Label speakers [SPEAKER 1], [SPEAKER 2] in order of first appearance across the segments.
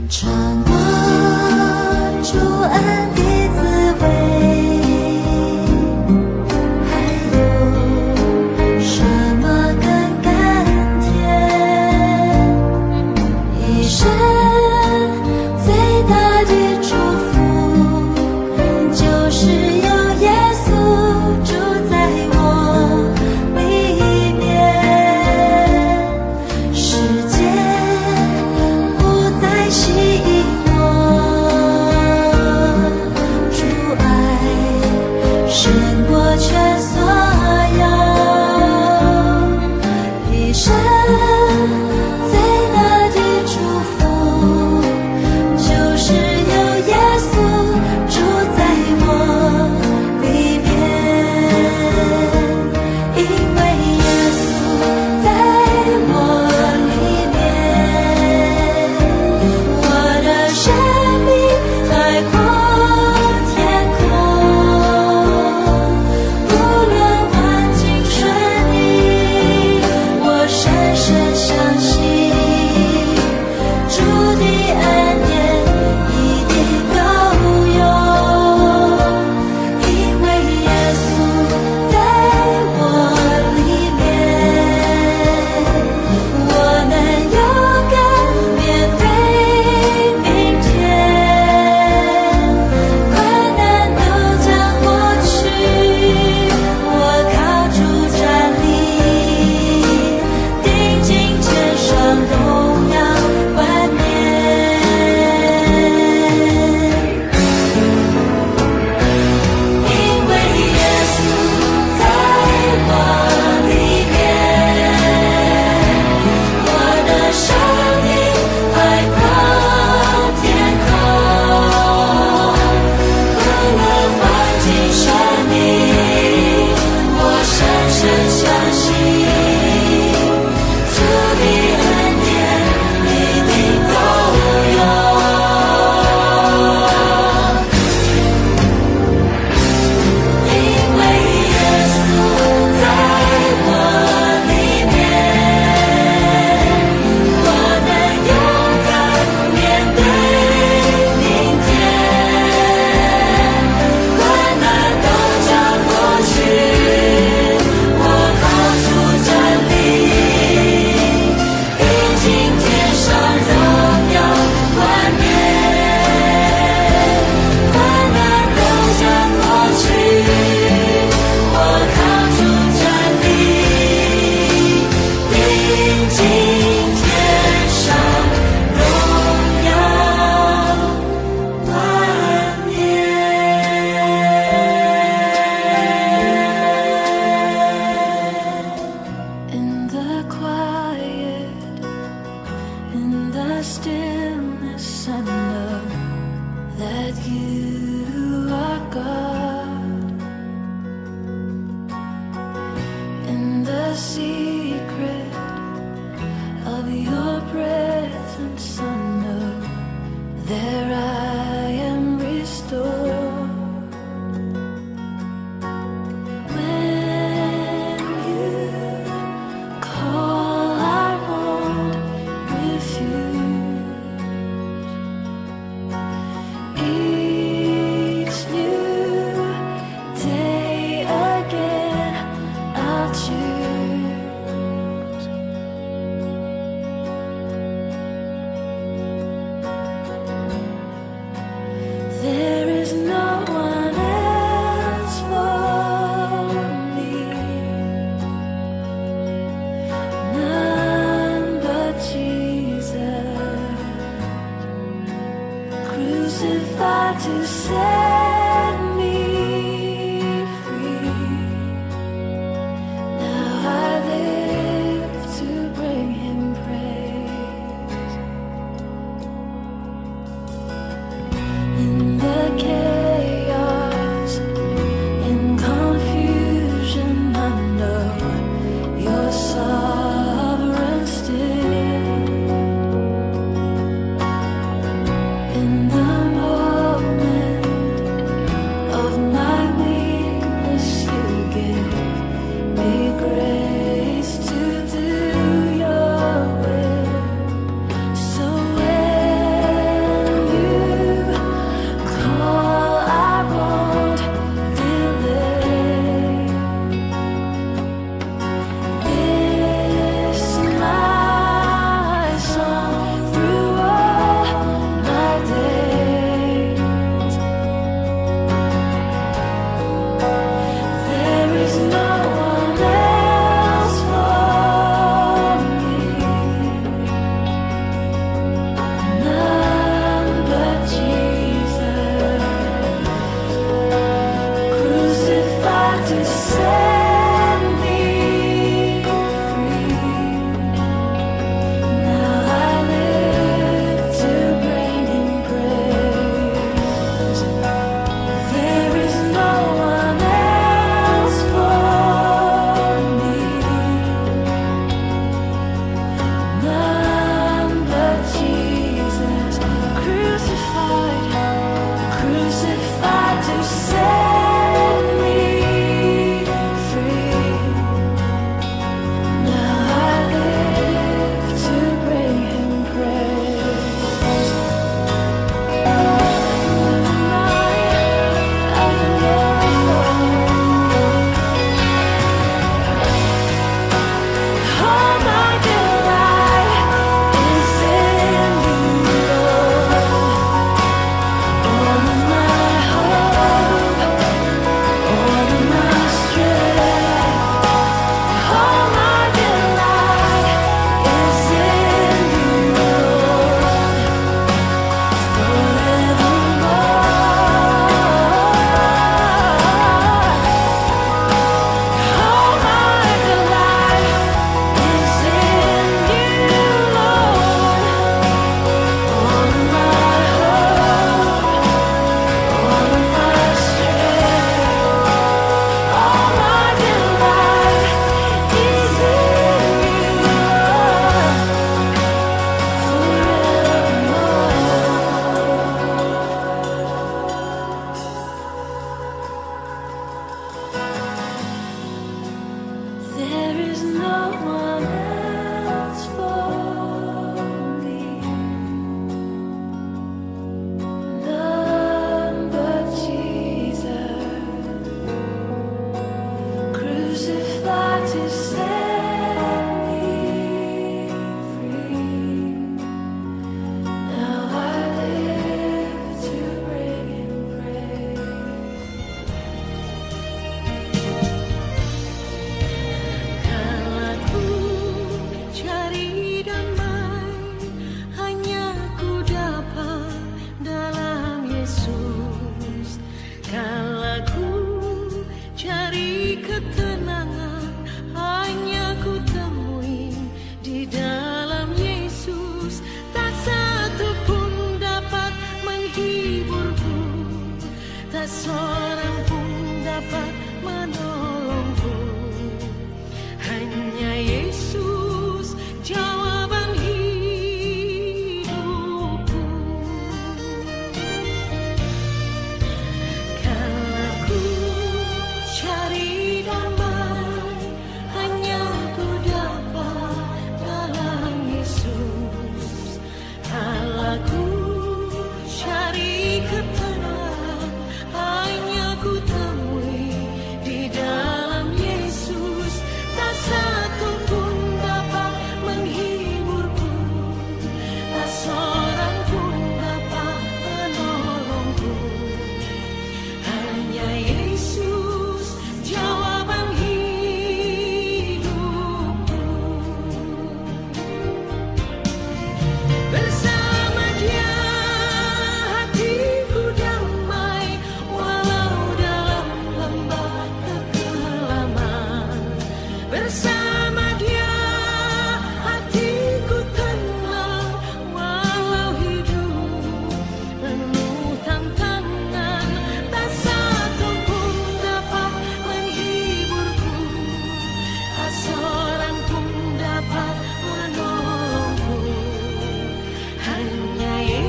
[SPEAKER 1] 尝过主恩的滋味，还有什么更甘甜？一生最大的祝福，就是有耶稣住在我里面，世界不再吸引我，主爱胜过全所有，一生最大的祝福，就是有耶稣住在我里面，因为耶稣在我里面，我的生命海阔天空，无论环境顺利，我深深相信主的恩典一定够用，因为耶稣在我里面，我能勇敢面对明天，困难都将过去，我靠主站立，定睛天上荣耀冠冕，因为耶稣在我里面，我的生命海阔天空，无论环境顺利，我深深相信主的恩典一定够用，因为耶稣在我里面，我能勇敢面对明天，困难都将过去，我靠主站立，定睛天上荣耀冠冕，困难都将过去，我靠主站立，定睛天上荣耀冠冕。In the quiet, in the stillness, I know that you are God. In the secret of your presence, I know there I am restored. When you call, I won't refuse. Each new day again, I'll choose. There is no one else for me, none but Jesus, crucified to set me free. Now I live to bring Him praise. In the chaos, in confusion, I know you're sovereign still. In the moment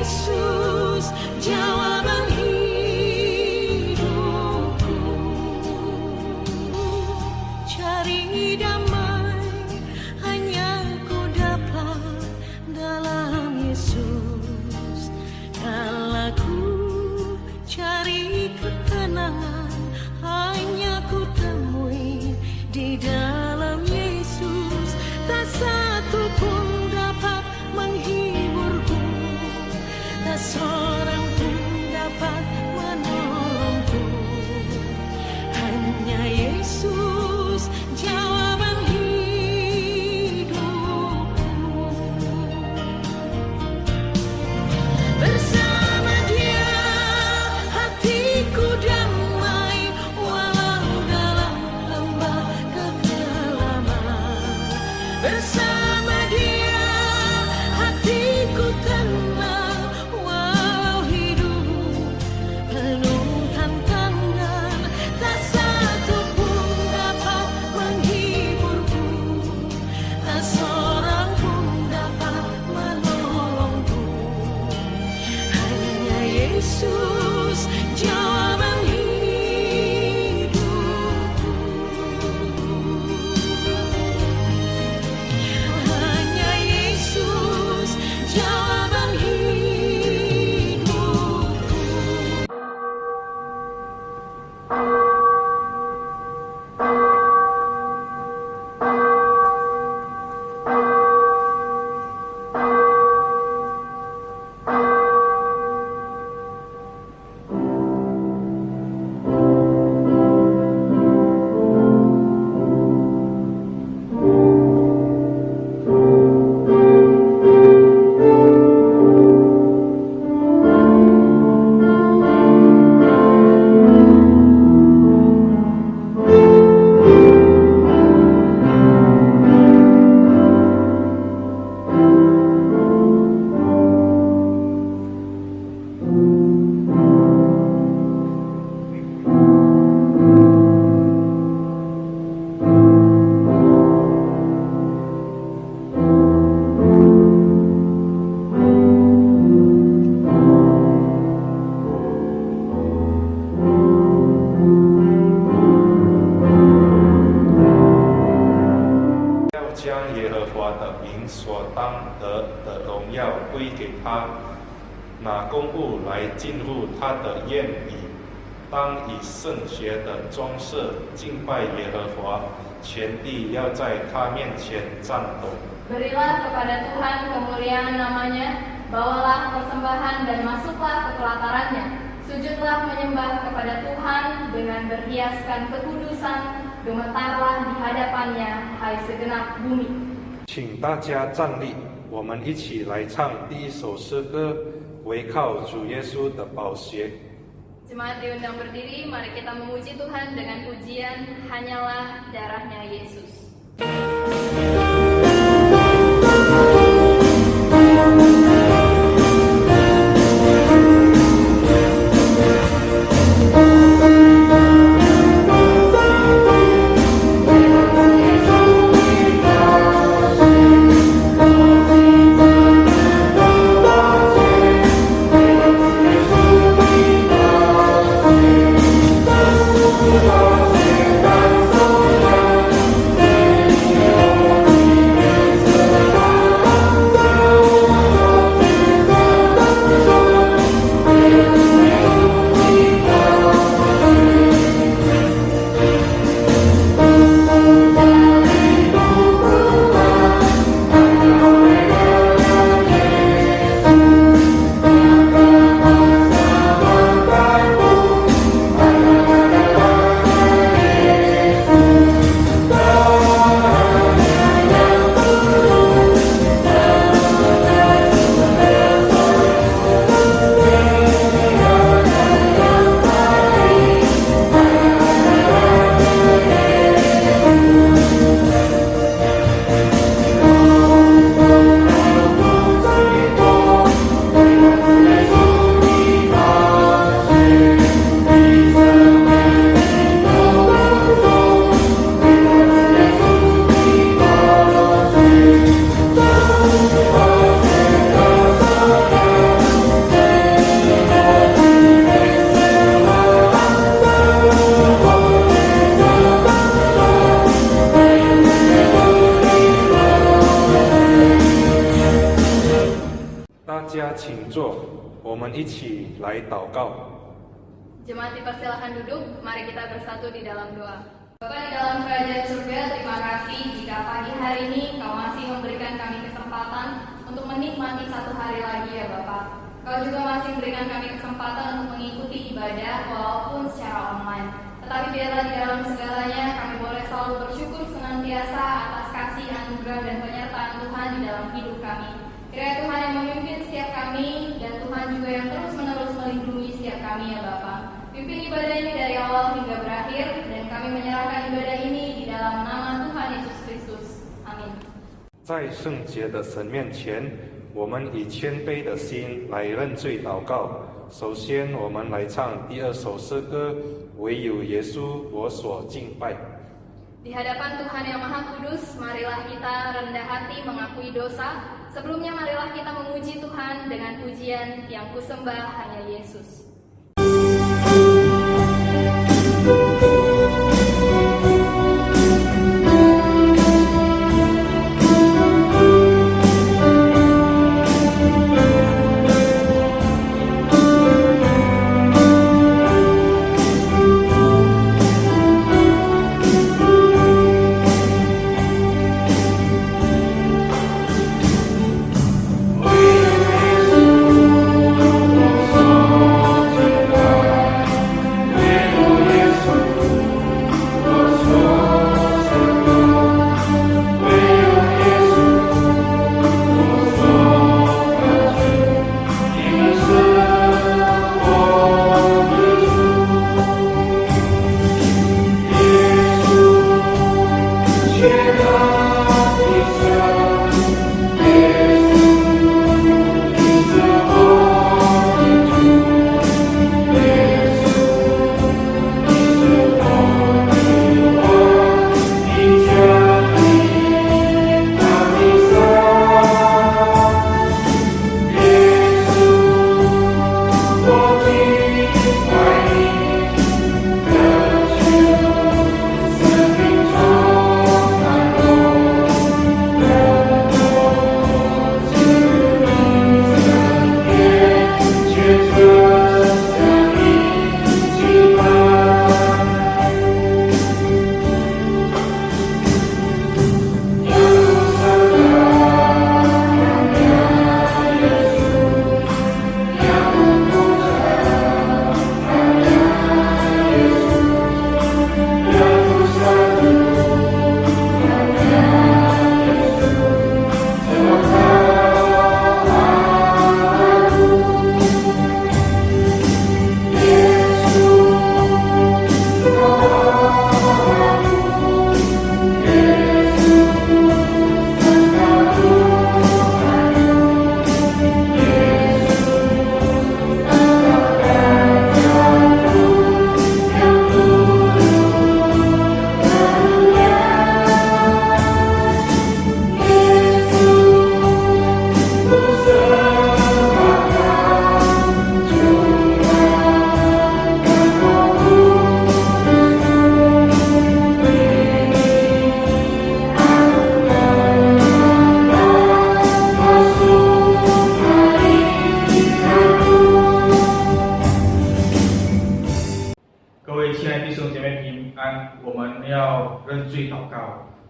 [SPEAKER 1] Yesus, jawaban hidupku. Cari damai hanya ku dapat dalam Yesus. Kala ku cari ketenangan hanya ku temui di dalam Yesus. Tak satu pun dapat menghiburku, tak seorang pun dapat menolongku. Hanya Yesus, jawaban hidupku. Bersama Dia hatiku damai, walau dalam lembah kekelaman. Bersama Dia hatiku tenang, walau hidup penuh tantangan. Tak satu pun dapat menghiburku, tak seorang pun dapat menolongku. Hanya Yesus, jawaban hidupku. Hanya Yesus, jawaban hidupku.
[SPEAKER 2] 拿公物来进入他的宴礼，当以圣洁的装饰敬拜耶和华，全地要在他面前颤抖。
[SPEAKER 3] Berilah kepada Tuhan kemuliaan namanya, bawalah persembahan dan masuklah ke pelatarannya. Sujudlah menyembah kepada Tuhan dengan berhiaskan kekudusan, gemetarlah di hadapannya, hai segenap bumi.
[SPEAKER 2] 请大家站立，我们一起来唱第一首诗歌，围靠主耶稣的宝血。
[SPEAKER 3] Jemaat diundang berdiri, mari kita memuji Tuhan dengan pujian Hanyalah Darahnya Yesus.
[SPEAKER 1] Yesus,
[SPEAKER 2] 我们一起来祷告。
[SPEAKER 3] Jemaat dipersilakan duduk, mari kita bersatu di dalam doa. Bapa di dalam kerajaan surga, terima kasih jika pagi hari ini Kau masih memberikan kami kesempatan untuk menikmati satu hari lagi ya Bapa. Kau juga masih memberikan kami kesempatan untuk mengikuti ibadah walaupun secara online. Tetapi biarlah di dalam segalanya kami boleh selalu bersyukur senantiasa atas kasih, anugerah, dan penyertaan Tuhan di dalam hidup kami. Kiranya Tuhan yang memimpin setiap kami dan Tuhan juga yang terus-menerus melindungi setiap kami ya Bapa. Pimpin ibadah ini dari awal hingga berakhir dan kami menyerahkan ibadah ini di dalam nama Tuhan Yesus Kristus. Amin.
[SPEAKER 2] 在圣洁的神面前，我们以谦卑的心来认罪祷告。首先，我们来唱第2首诗歌《唯有耶稣我所敬拜》。
[SPEAKER 3] Di hadapan Tuhan yang Maha Kudus, marilah kita rendah hati mengakui dosa. Sebelumnya marilah kita memuji Tuhan dengan pujian yang kusembah hanya Yesus.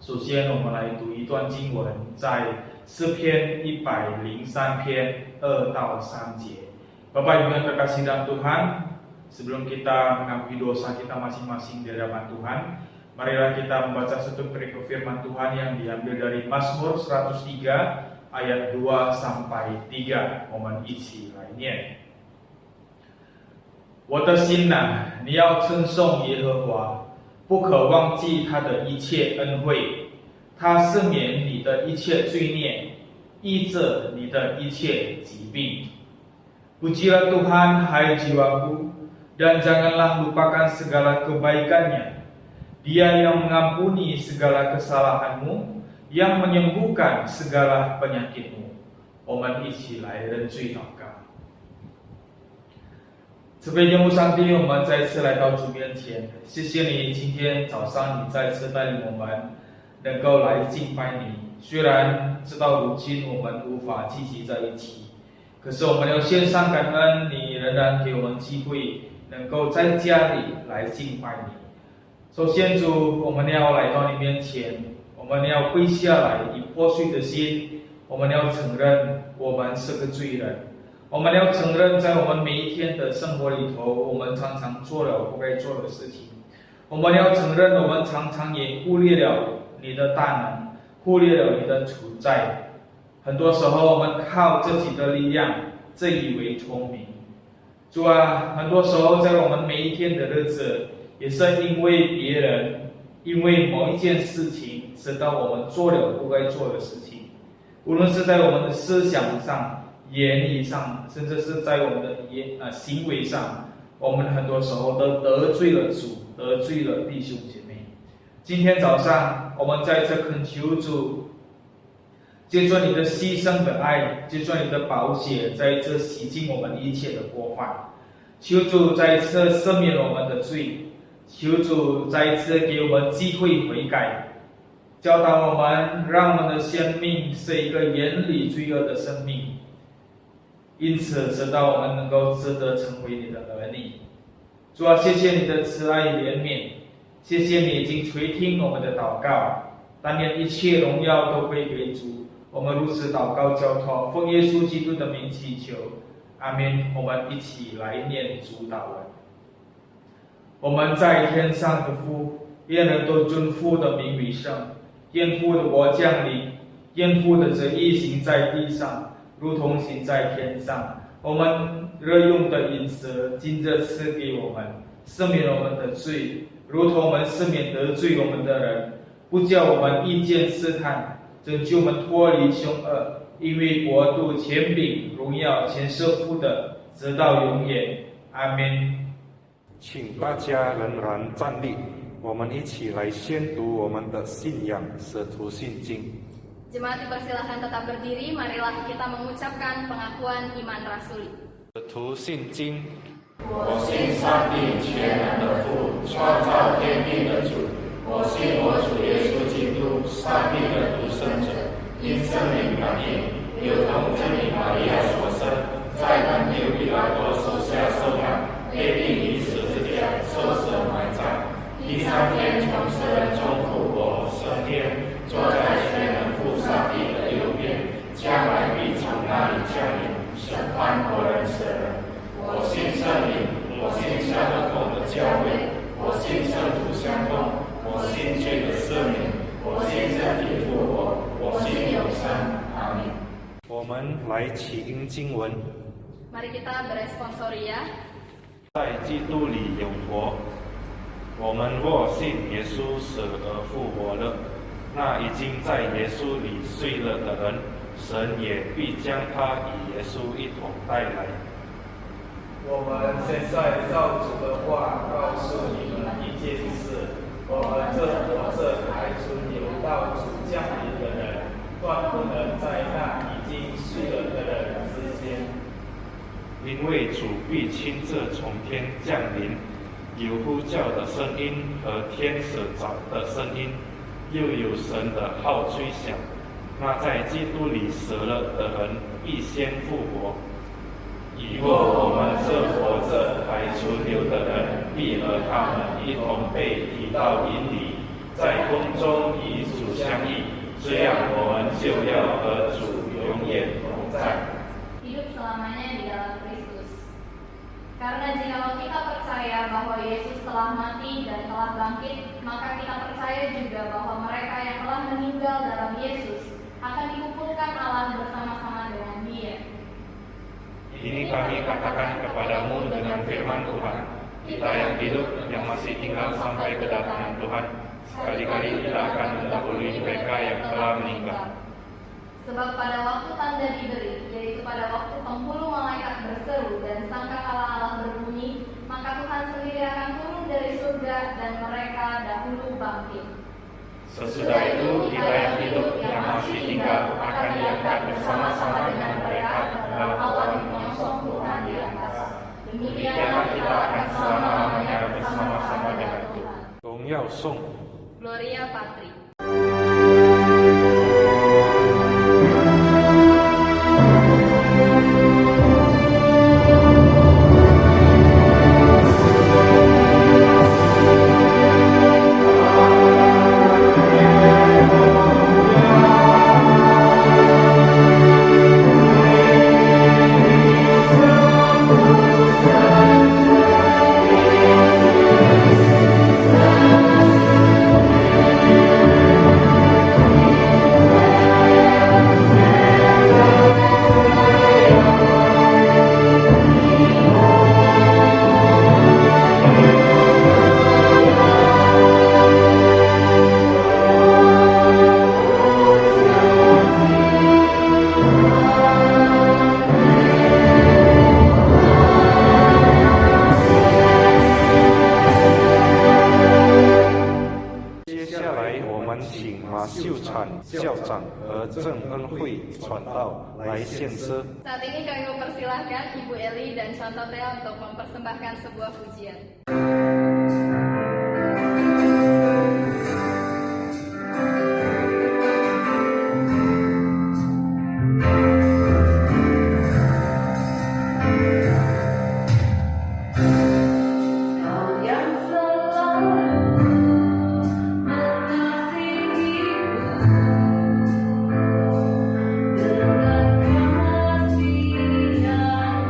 [SPEAKER 4] 首先，我们来读一段经文，在诗篇103篇2到3节。Bapak Ibu yang terkasih dalam Tuhan, sebelum kita mengakui dosa kita masing-masing di hadapan Tuhan, marilah kita membaca satu perikop firman Tuhan yang diambil dari Mazmur 103 ayat 2 sampai 3。我们一起来念。我的心哪，你要称颂耶和华。 不可忘记他的一切恩惠，他赦免你的一切罪孽，医治你的一切疾病。Pujilah Tuhan, hai jiwaku, dan janganlah lupakan segala kebaikannya. Dia yang mengampuni segala kesalahanmu, yang menyembuhkan segala penyakitmu. 我们一起来认罪祷告。 慈悲天父上帝，我们再次来到主面前，谢谢你今天早上你再次带领我们能够来敬拜你。虽然知道如今我们无法聚集在一起，可是我们要献上感恩，你仍然给我们机会，能够在家里来敬拜你。首先主，我们要来到你面前，我们要跪下来，以破碎的心，我们要承认我们是个罪人，我们要承认在我们每一天的生活里头，我们常常做了不该做的事情，我们要承认我们常常也忽略了你的大能，忽略了你的存在。很多时候我们靠自己的力量自以为聪明。主啊，很多时候在我们每一天的日子，也是因为别人，因为某一件事情，使到我们做了不该做的事情。无论是在我们的思想上、言语上，甚至是在我们的行为上，我们很多时候都得罪了主，得罪了弟兄姐妹。今天早上，我们在这恳求主，借着你的牺牲的爱，借着你的宝血，在这洗净我们一切的过犯。求主再一次赦免我们的罪，求主再一次给我们机会悔改，教导我们，让我们的生命是一个远离罪恶的生命，因此使到我们能够值得成为你的儿女。主啊，谢谢你的慈爱怜悯，谢谢你已经垂听我们的祷告，但愿一切荣耀都归给主。我们如此祷告交托，奉耶稣基督的名祈求，阿们。我们一起来念主祷文。我们在天上的父，愿人都尊父的名为圣，愿父的国降临，愿父的旨意行在地上，如同行在天上。我们日用的饮食，今日赐给我们，赦免我们的罪，如同我们赦免得罪我们的人，不叫我们遇见试探，拯救我们脱离凶恶，因为国度、权柄、荣耀全是父的，直到永远。阿们。
[SPEAKER 2] 请大家仍然站立，我们一起来宣读我们的信仰使徒信经。
[SPEAKER 3] Jemaat dipersilahkan tetap berdiri, marilah kita mengucapkan pengakuan iman rasuli.
[SPEAKER 2] 使徒信经。
[SPEAKER 5] 我信上帝全能的父，创造天地的主。我信我主耶稣基督，上帝的独生者，因圣灵感应，由童真理玛利亚所生，在本丢比拉多手下受难，被钉于十字架，受死埋葬。第三天从死人中复活升天，坐在全能父上帝的右边，将来必从那里降临，审判活人死人。我信圣灵，我信相同的教会，我信圣徒相通，我信罪的赦免，我信身体复活，我信永生。阿们。
[SPEAKER 2] 我们来起因经文。
[SPEAKER 3] Mari kita beresponsoria.
[SPEAKER 2] 在基督里永活。我们若信耶稣死而复活了，那已经在耶稣里睡了的人，神也必将他与耶稣一同带来。
[SPEAKER 4] 我们现在照主的话告诉你们一件事：我们这活着还存留到主降临的人，断不能在那已经睡了的人之间。
[SPEAKER 2] 因为主必亲自从天降临，有呼叫的声音和天使长的声音，又有神的号吹响。那在基督里死了的人必先复活。以后我们这活着还存留的人，必和他们一同被提到云里，在空中与主相遇，这样我们就要和主永远同在。
[SPEAKER 3] Hidup selamanya di dalam Kristus. Karena jikalau kita percaya bahwa Yesus telah mati dan telah bangkit, maka kita percaya juga bahwa mereka yang telah meninggal dalam Yesus akan dikumpulkan Allah bersama-sama dengan Dia.
[SPEAKER 2] Ini kami katakan kepadamu dengan firman Tuhan, kita yang hidup, yang masih tinggal sampai kedatangan Tuhan, sekali-kali tidak akan mendahului mereka yang telah meninggal.
[SPEAKER 3] Sebab pada waktu tanda diberi, yaitu pada waktu penghulu malaikat berseru dan sangkakala Allah berbunyi, maka Tuhan sendiri akan turun dari surga dan mereka dahulu bangkit.
[SPEAKER 2] Sesudah itu kita yang hidup, yang masih tinggal, akan diangkat bersama-sama dengan mereka dalam awan menyongsong Tuhan di angkasa. Demikianlah kita akan selama-lamanya bersama-sama dengan Tuhan. 荣耀颂
[SPEAKER 3] Gloria Patri.
[SPEAKER 2] 校长和郑恩惠传道来献诗。
[SPEAKER 3] Saat ini kami mempersilahkan Ibu Eli dan Chantotea untuk mempersembahkan sebuah pujian.
[SPEAKER 1] Dengan kasih yang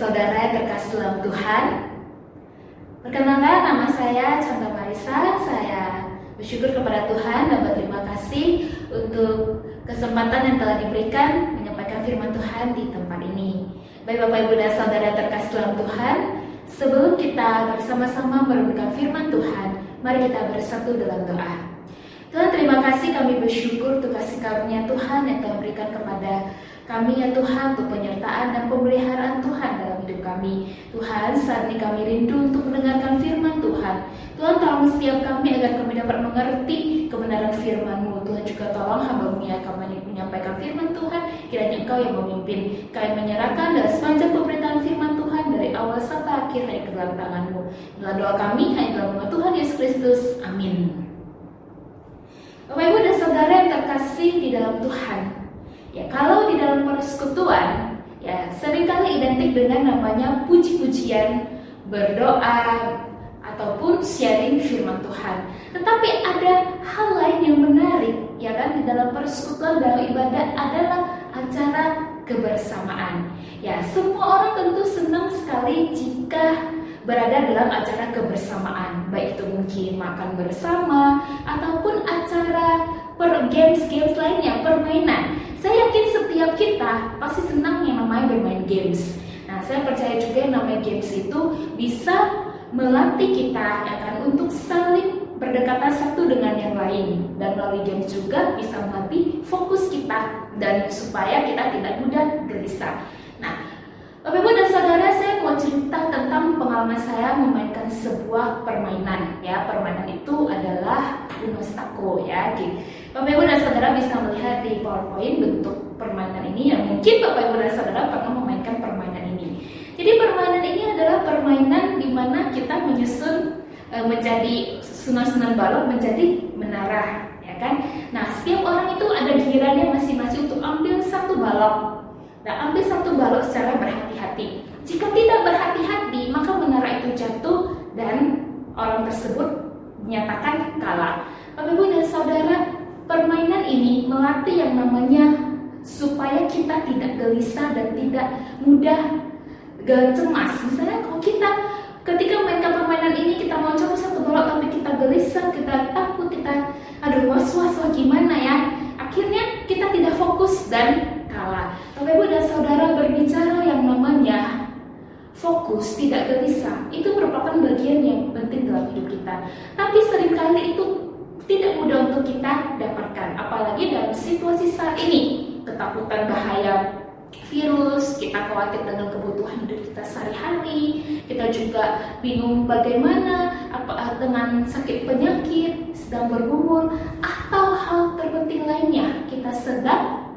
[SPEAKER 6] saudara terkasih dalam Tuhan. Perkenalkan, nama saya Chandra Marisa. Saya bersyukur kepada Tuhan dan berterima kasih untuk kesempatan yang telah diberikan menyampaikan firman Tuhan di tempat ini. Baik Bapak Ibu dan Saudara terkasih dalam Tuhan, sebelum kita bersama-sama merenungkan firman Tuhan, mari kita bersatu dalam doa. Tuhan, terima kasih, kami bersyukur untuk kasih karunia Tuhan yang telah berikan kepada kami ya Tuhan, untuk penyertaan dan pemeliharaan Tuhan dalam hidup kami. Tuhan, saat ini kami rindu untuk mendengarkan firman Tuhan. Tuhan, tolong setiap kami agar kami dapat mengerti kebenaran firman-Mu. Tuhan, juga tolong hamba-Mu yang kami menyampaikan firman Tuhan, kiranya Engkau yang memimpin. Kami menyerahkan dalam sepanjang pemberitaan firman Tuhan dari awal sampai akhir hanya ke dalam tangan-Mu. Dalam doa kami hanya dalam nama Tuhan Yesus Kristus. Amin. Bapak Ibu dan Saudara yang terkasih di dalam Tuhan, ya, kalau di dalam persekutuan, ya, seringkali identik dengan namanya puji-pujian, berdoa, ataupun sharing firman Tuhan. Tetapi ada hal lain yang menarik, ya kan, di dalam persekutuan dalam ibadah adalah acara kebersamaan. Ya, semua orang tentu senang sekali jika berada dalam acara kebersamaan, baik itu mungkin makan bersama ataupun acara games lainnya, permainan. Saya yakin setiap kita pasti senang yang namanya bermain games. Nah, saya percaya juga yang namanya games itu bisa melatih kita ya kan, untuk saling berdekatan satu dengan yang lain, dan melalui games juga bisa melatih fokus kita dan supaya kita tidak mudah gelisah. Nah, Bapak Ibu dan Saudara, saya mau cerita tentang pengalaman saya memainkan sebuah permainan. Ya, permainan itu adalah Uno Stako ya. Bapak Ibu dan Saudara bisa melihat di PowerPoint bentuk permainan ini, yang mungkin Bapak Ibu dan Saudara pernah memainkan permainan ini. Jadi permainan ini adalah permainan di mana kita menyusun menjadi susunan balok menjadi menara, ya kan? Nah, setiap orang itu ada gilirannya masing-masing untuk ambil satu balok. Nah, ambil satu balok secara berhati-hati. Jika tidak berhati-hati, maka menara itu jatuh dan orang tersebut dinyatakan kalah. Bapak Ibu dan Saudara, permainan ini melatih yang namanya supaya kita tidak gelisah dan tidak mudah cemas. Misalnya kalau kita ketika mainkan permainan ini, kita mau coba satu balok tapi kita gelisah, kita takut, kita was-was gimana ya, akhirnya kita tidak fokus dan kalah. Bapak Ibu dan Saudara, berbicara yang namanya fokus, tidak gelisah, itu merupakan bagian yang penting dalam hidup kita. Tapi seringkali itu tidak mudah untuk kita dapatkan, apalagi dalam situasi saat ini. Ketakutan bahaya virus, kita khawatir dengan kebutuhan hidup kita sehari-hari, kita juga bingung bagaimana dengan sakit penyakit sedang bergumul, atau hal terpenting lainnya, kita sedang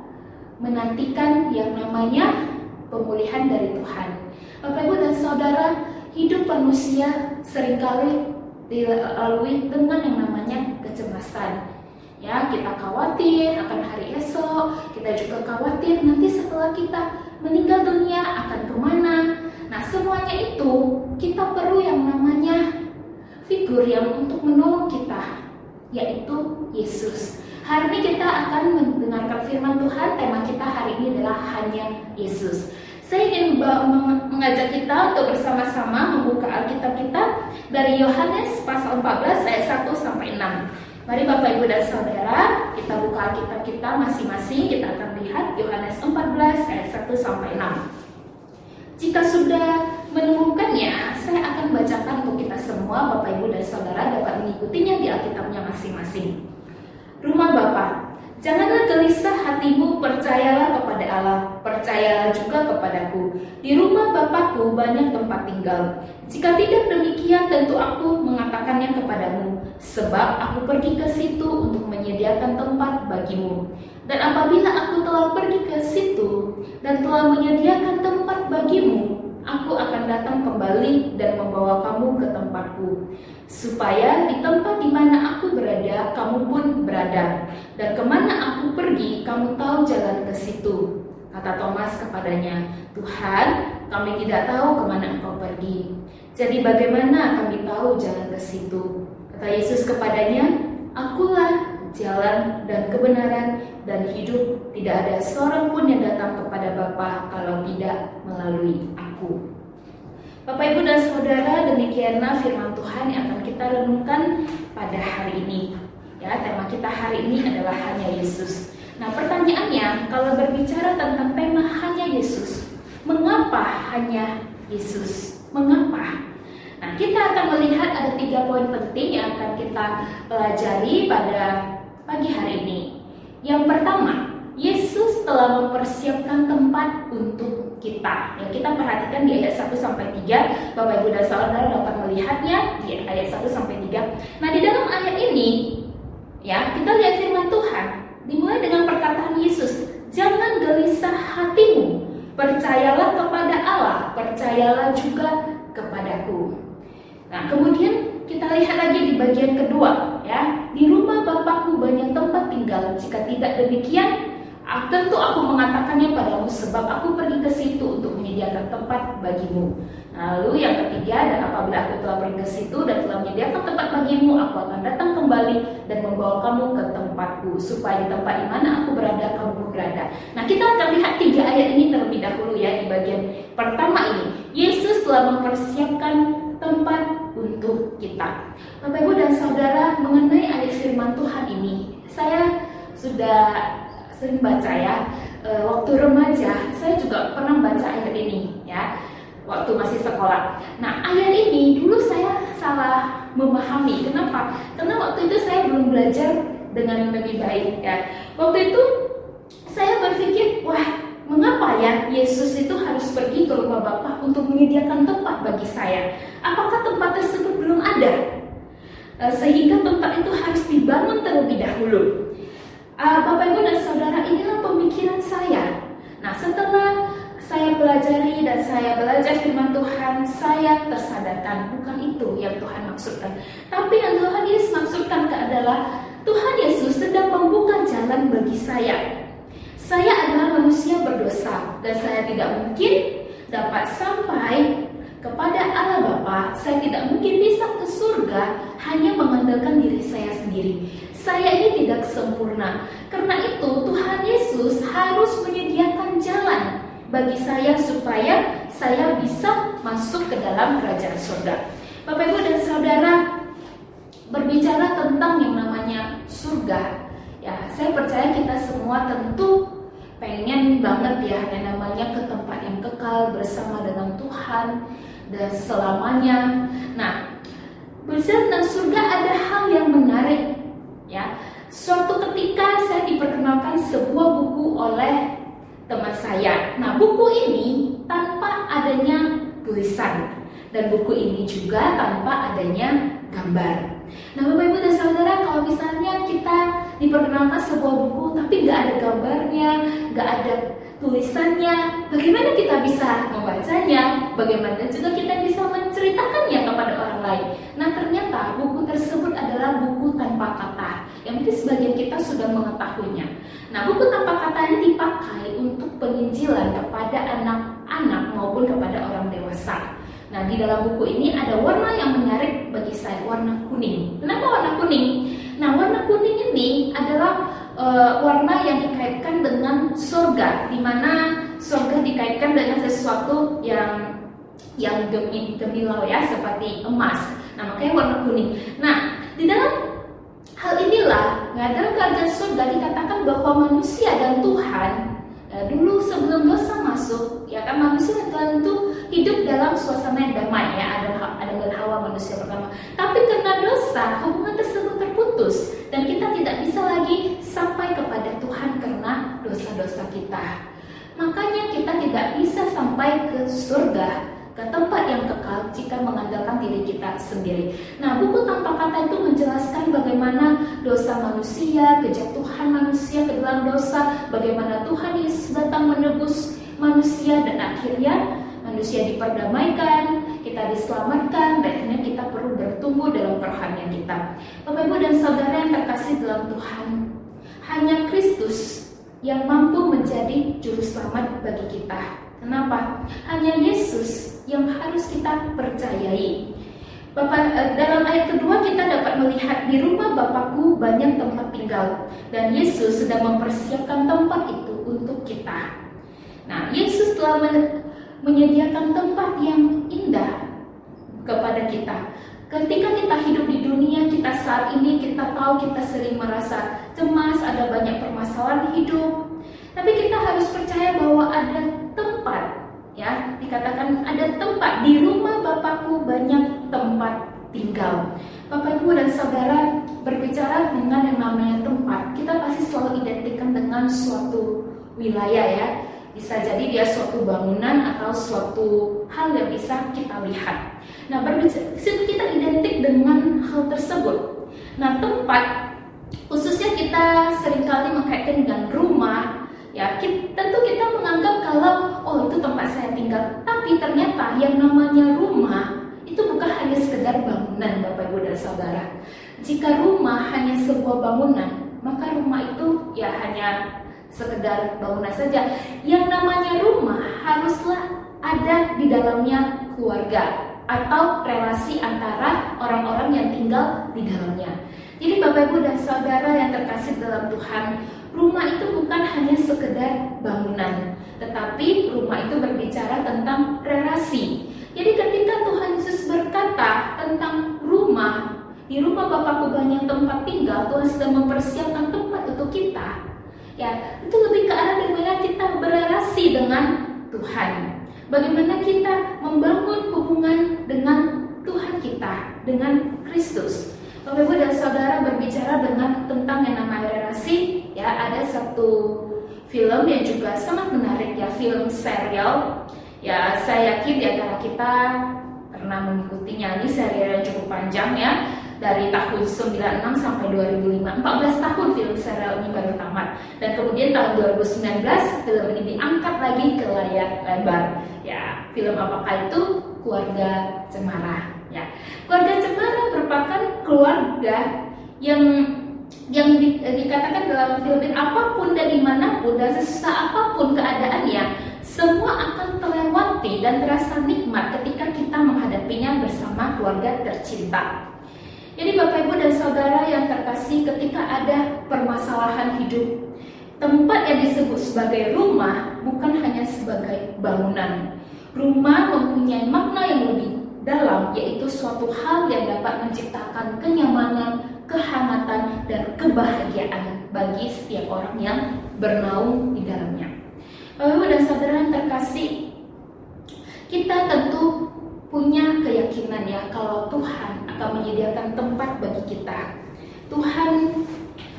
[SPEAKER 6] menantikan yang namanya pemulihan dari Tuhan. Bapak Ibu dan Saudara, hidup manusia seringkali dilalui dengan yang namanya kecemasan. Ya, kita khawatir akan hari esok, kita juga khawatir nanti setelah kita meninggal dunia akan kemana. Nah, semuanya itu kita perlu yang namanya figur yang untuk menolong kita, yaitu Yesus. Hari ini kita akan mendengarkan firman Tuhan. Tema kita hari ini adalah hanya Yesus. Saya ingin mengajak kita untuk bersama-sama membuka Alkitab kita dari Yohanes pasal 14 ayat 1 sampai 6. Mari Bapak Ibu dan Saudara, kita buka Alkitab kita masing-masing. Kita akan lihat Yohanes 14 ayat 1 sampai 6. Jika sudah menemukannya, saya akan bacakan untuk kita semua. Bapak Ibu dan Saudara dapat mengikutinya di Alkitabnya masing-masing. Rumah Bapa, janganlah gelisah hatimu, percayalah kepada Allah, percayalah juga kepadaku. Di rumah Bapakku banyak tempat tinggal. Jika tidak demikian, tentu aku mengatakannya kepadamu, sebab aku pergi ke situ untuk menyediakan tempat bagimu. Dan apabila aku telah pergi ke situ dan telah menyediakan tempat bagimu, aku akan datang kembali dan membawa kamu ke tempatku, supaya di tempat di mana aku berada, kamu pun berada. Dan kemana aku pergi, kamu tahu jalan ke situ. Kata Thomas kepadanya, Tuhan, kami tidak tahu kemana engkau pergi. Jadi bagaimana kami tahu jalan ke situ? Kata Yesus kepadanya, Akulah jalan dan kebenaran dan hidup. Tidak ada seorang pun yang datang kepada Bapa kalau tidak melalui aku. Bapak, Ibu, dan Saudara, demikianlah firman Tuhan yang akan kita renungkan pada hari ini. Ya, tema kita hari ini adalah hanya Yesus. Nah, pertanyaannya, kalau berbicara tentang tema hanya Yesus, mengapa hanya Yesus? Mengapa? Nah, kita akan melihat ada 3 poin penting yang akan kita pelajari pada pagi hari ini. Yang pertama, Yesus telah mempersiapkan tempat untuk kita. Ya, kita perhatikan di ayat 1-3, Bapak, Ibu, dan Saudara dapat melihatnya di ayat 1-3. Nah, di dalam ayat ini, ya, kita lihat firman Tuhan dimulai dengan perkataan Yesus, "Jangan gelisah hatimu, percayalah kepada Allah, percayalah juga kepadaku." Nah, kemudian kita lihat lagi di bagian kedua, ya, "Di rumah Bapakku banyak tempat tinggal, jika tidak demikian, tentu aku mengatakannya padamu, sebab aku pergi ke situ untuk menyediakan tempat bagimu." Lalu yang ketiga, "Dan apabila aku telah pergi ke situ dan telah menyediakan tempat bagimu, aku akan datang kembali dan membawa kamu ke tempatku, supaya di tempat di mana aku berada, kamu pun berada." Nah, kita akan lihat 3 ayat ini terlebih dahulu, ya. Di bagian pertama ini, Yesus telah mempersiapkan tempat untuk kita. Bapak, Ibu, dan Saudara, mengenai ayat firman Tuhan ini, saya sudah sering baca, ya. Waktu remaja saya juga pernah baca ayat ini, ya, waktu masih sekolah. Nah, ayat ini dulu saya salah memahami. Kenapa? Karena waktu itu saya belum belajar dengan lebih baik, ya. Waktu itu saya berpikir, wah, mengapa ya Yesus itu harus pergi ke rumah Bapa untuk menyediakan tempat bagi saya? Apakah tempat tersebut belum ada? Sehingga tempat itu harus dibangun terlebih dahulu. Bapak, Ibu, dan Saudara, inilah pemikiran saya. Nah, setelah saya pelajari dan saya belajar firman Tuhan, saya tersadarkan bukan itu yang Tuhan maksudkan. Tapi yang Tuhan Yesus maksudkan adalah Tuhan Yesus sedang membuka jalan bagi saya. Saya adalah manusia berdosa dan saya tidak mungkin dapat sampai kepada Allah Bapa. Saya tidak mungkin bisa ke surga hanya mengandalkan diri saya sendiri. Saya ini tidak sempurna. Karena itu Tuhan Yesus harus menyediakan jalan bagi saya supaya saya bisa masuk ke dalam kerajaan surga. Bapak, Ibu, dan Saudara, berbicara tentang yang namanya surga, ya, saya percaya kita semua tentu pengen banget, ya, yang namanya ke tempat yang kekal bersama dengan Tuhan dan selamanya. Nah, berbicara tentang surga ada hal yang menarik, ya. Suatu ketika saya diperkenalkan sebuah buku oleh teman saya. Nah, buku ini tanpa adanya tulisan dan buku ini juga tanpa adanya gambar. Nah, Bapak, Ibu, dan Saudara, kalau misalnya kita diperkenalkan sebuah buku tapi nggak ada gambarnya, nggak ada tulisannya, bagaimana kita bisa membacanya? Bagaimana juga kita bisa menceritakannya kepada orang lain? Nah, ternyata buku tersebut adalah buku tanpa kata, yang mungkin sebagian kita sudah mengetahuinya. Nah, buku tanpa kata ini dipakai untuk penginjilan kepada anak-anak maupun kepada orang dewasa. Nah, di dalam buku ini ada warna yang menarik bagi saya, warna kuning. Kenapa warna kuning? Nah, warna kuning ini adalah warna yang dikaitkan dengan surga, di mana surga dikaitkan dengan sesuatu yang gemilau, ya, seperti emas. Nah, makanya warna kuning. Nah, di dalam hal inilah, dalam kerajaan surga dikatakan bahwa manusia dan Tuhan, dulu sebelum dosa masuk, ya kan, manusia dan Tuhan itu hidup dalam suasana yang damai, ya. Adam dan Hawa manusia pertama. Tapi karena dosa, hubungan tersebut terputus dan kita tidak bisa lagi sampai kepada Tuhan karena dosa-dosa kita. Makanya kita tidak bisa sampai ke surga, ke tempat yang kekal, jika mengandalkan diri kita sendiri. Nah, buku tanpa kata itu menjelaskan bagaimana dosa manusia, kejatuhan manusia ke dalam dosa, bagaimana Tuhan Yesus datang menebus manusia dan akhirnya manusia diperdamaikan, kita diselamatkan, dan akhirnya kita perlu bertumbuh dalam kerohanian kita. Bapak, Ibu, dan Saudara yang terkasih dalam Tuhan, hanya Kristus yang mampu menjadi juru selamat bagi kita. Kenapa? Hanya Yesus yang harus kita percayai. Bapak, dalam ayat kedua kita dapat melihat di rumah Bapakku banyak tempat tinggal, dan Yesus sedang mempersiapkan tempat itu untuk kita. Nah, Yesus telah menyediakan tempat yang indah kepada kita. Ketika kita hidup di dunia kita saat ini, kita tahu kita sering merasa cemas, ada banyak permasalahan hidup. Tapi kita harus percaya bahwa ada tempat, ya, dikatakan ada tempat di rumah Bapakku banyak tempat tinggal. Bapak Ibu dan Saudara, berbicara dengan yang namanya tempat, kita pasti selalu identikkan dengan suatu wilayah, ya. Bisa jadi dia suatu bangunan atau suatu hal yang bisa kita lihat. Nah, kita identik dengan hal tersebut. Nah, tempat khususnya kita seringkali mengkaitkan dengan rumah, ya. Tentu kita menganggap kalau itu tempat saya tinggal. Tapi ternyata yang namanya rumah itu bukan hanya sekedar bangunan, Bapak Ibu dan Saudara. Jika rumah hanya sebuah bangunan, maka rumah itu ya hanya sekedar bangunan saja. Yang namanya rumah haruslah ada di dalamnya keluarga atau relasi antara orang-orang yang tinggal di dalamnya. Jadi Bapak Ibu dan Saudara yang terkasih dalam Tuhan, rumah itu bukan hanya sekedar bangunan, tetapi rumah itu berbicara tentang relasi. Jadi ketika Tuhan Yesus berkata tentang rumah, di rumah Bapakku banyak tempat tinggal, Tuhan sedang mempersiapkan tempat untuk kita. Ya, itu lebih ke arah bagaimana kita berelasi dengan Tuhan. Bagaimana kita membangun hubungan dengan Tuhan kita, dengan Kristus. Bapak Ibu dan Saudara berbicara tentang yang namanya relasi, ya, ada satu film yang juga sangat menarik, ya, film serial. Ya, saya yakin di antara kita pernah mengikutinya. Ini serial yang cukup panjang, ya, dari tahun 96 sampai 2005. 14 tahun film serial ini baru tamat. Dan kemudian tahun 2019 film ini diangkat lagi ke layar lebar. Ya, film apakah itu? Keluarga Cemara. Ya, Keluarga Cemara merupakan keluarga yang dikatakan dalam film ini, apapun dan dimanapun dan sesusah apapun keadaannya, semua akan terlewati dan terasa nikmat ketika kita menghadapinya bersama keluarga tercinta. Jadi Bapak Ibu dan Saudara yang terkasih, ketika ada permasalahan hidup, tempat yang disebut sebagai rumah bukan hanya sebagai bangunan. Rumah mempunyai makna yang lebih dalam, yaitu suatu hal yang dapat menciptakan kenyamanan, kehangatan, dan kebahagiaan bagi setiap orang yang bernaung di dalamnya. Bapak Ibu dan Saudara yang terkasih, kita tentu punya keyakinan, ya, kalau Tuhan akan menyediakan tempat bagi kita. Tuhan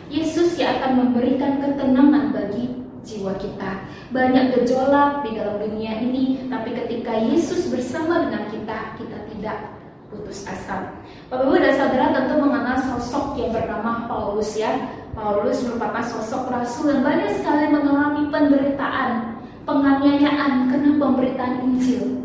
[SPEAKER 6] Yesus yang akan memberikan ketenangan bagi jiwa kita. Banyak gejolak di dalam dunia ini, tapi ketika Yesus bersama dengan kita, kita tidak putus asa. Bapak Ibu dan Saudara tentu mengenal sosok yang bernama Paulus, ya. Paulus merupakan sosok rasul yang banyak sekali mengalami penderitaan, penganiayaan karena pemberitaan Injil.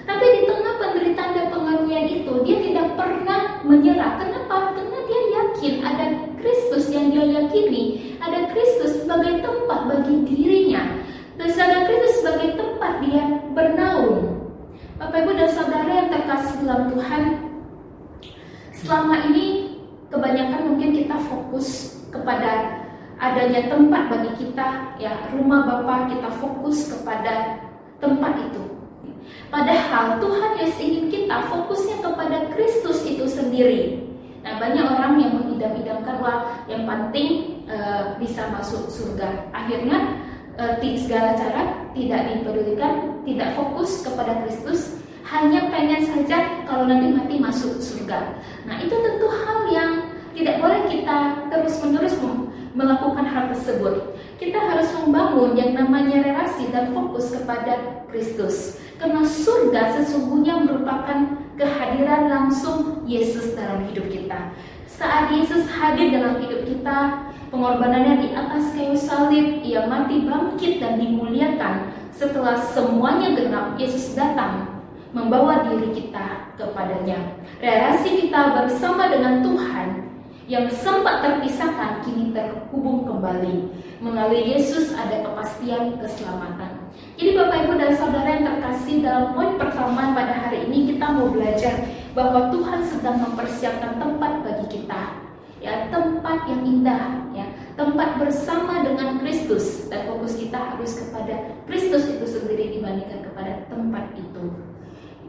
[SPEAKER 6] Tapi di tengah penderitaan dan penganiayaan itu, dia tidak pernah menyerah. Kenapa? Karena dia yakin ada Kristus yang dia yakini, ada Kristus sebagai tempat bagi dirinya, dan ada Kristus sebagai tempat dia bernaung. Bapak Ibu dan Saudara yang terkasih dalam Tuhan, selama ini kebanyakan mungkin kita fokus kepada adanya tempat bagi kita, ya, rumah Bapa, kita fokus kepada tempat itu. Padahal Tuhan Yesus ingin kita fokusnya kepada Kristus itu sendiri. Nah, banyak orang yang mengidam-idamkan, wah, yang penting bisa masuk surga. Akhirnya segala cara tidak dipedulikan, tidak fokus kepada Kristus, hanya pengen saja kalau nanti mati masuk surga. Nah, itu tentu hal yang tidak boleh kita terus-menerus melakukan hal tersebut. Kita harus membangun yang namanya relasi dan fokus kepada Kristus. Karena surga sesungguhnya merupakan kehadiran langsung Yesus dalam hidup kita. Saat Yesus hadir dalam hidup kita, pengorbanannya di atas kayu salib, ia mati, bangkit, dan dimuliakan. Setelah semuanya genap, Yesus datang membawa diri kita kepadanya. Relasi kita bersama dengan Tuhan yang sempat terpisahkan kini terhubung kembali. Melalui Yesus ada kepastian keselamatan. Jadi Bapak Ibu dan Saudara yang terkasih, dalam poin pertama pada hari ini kita mau belajar bahwa Tuhan sedang mempersiapkan tempat bagi kita, ya, tempat yang indah, ya, tempat bersama dengan Kristus, dan fokus kita harus kepada Kristus Kristus itu sendiri dibandingkan kepada tempat itu.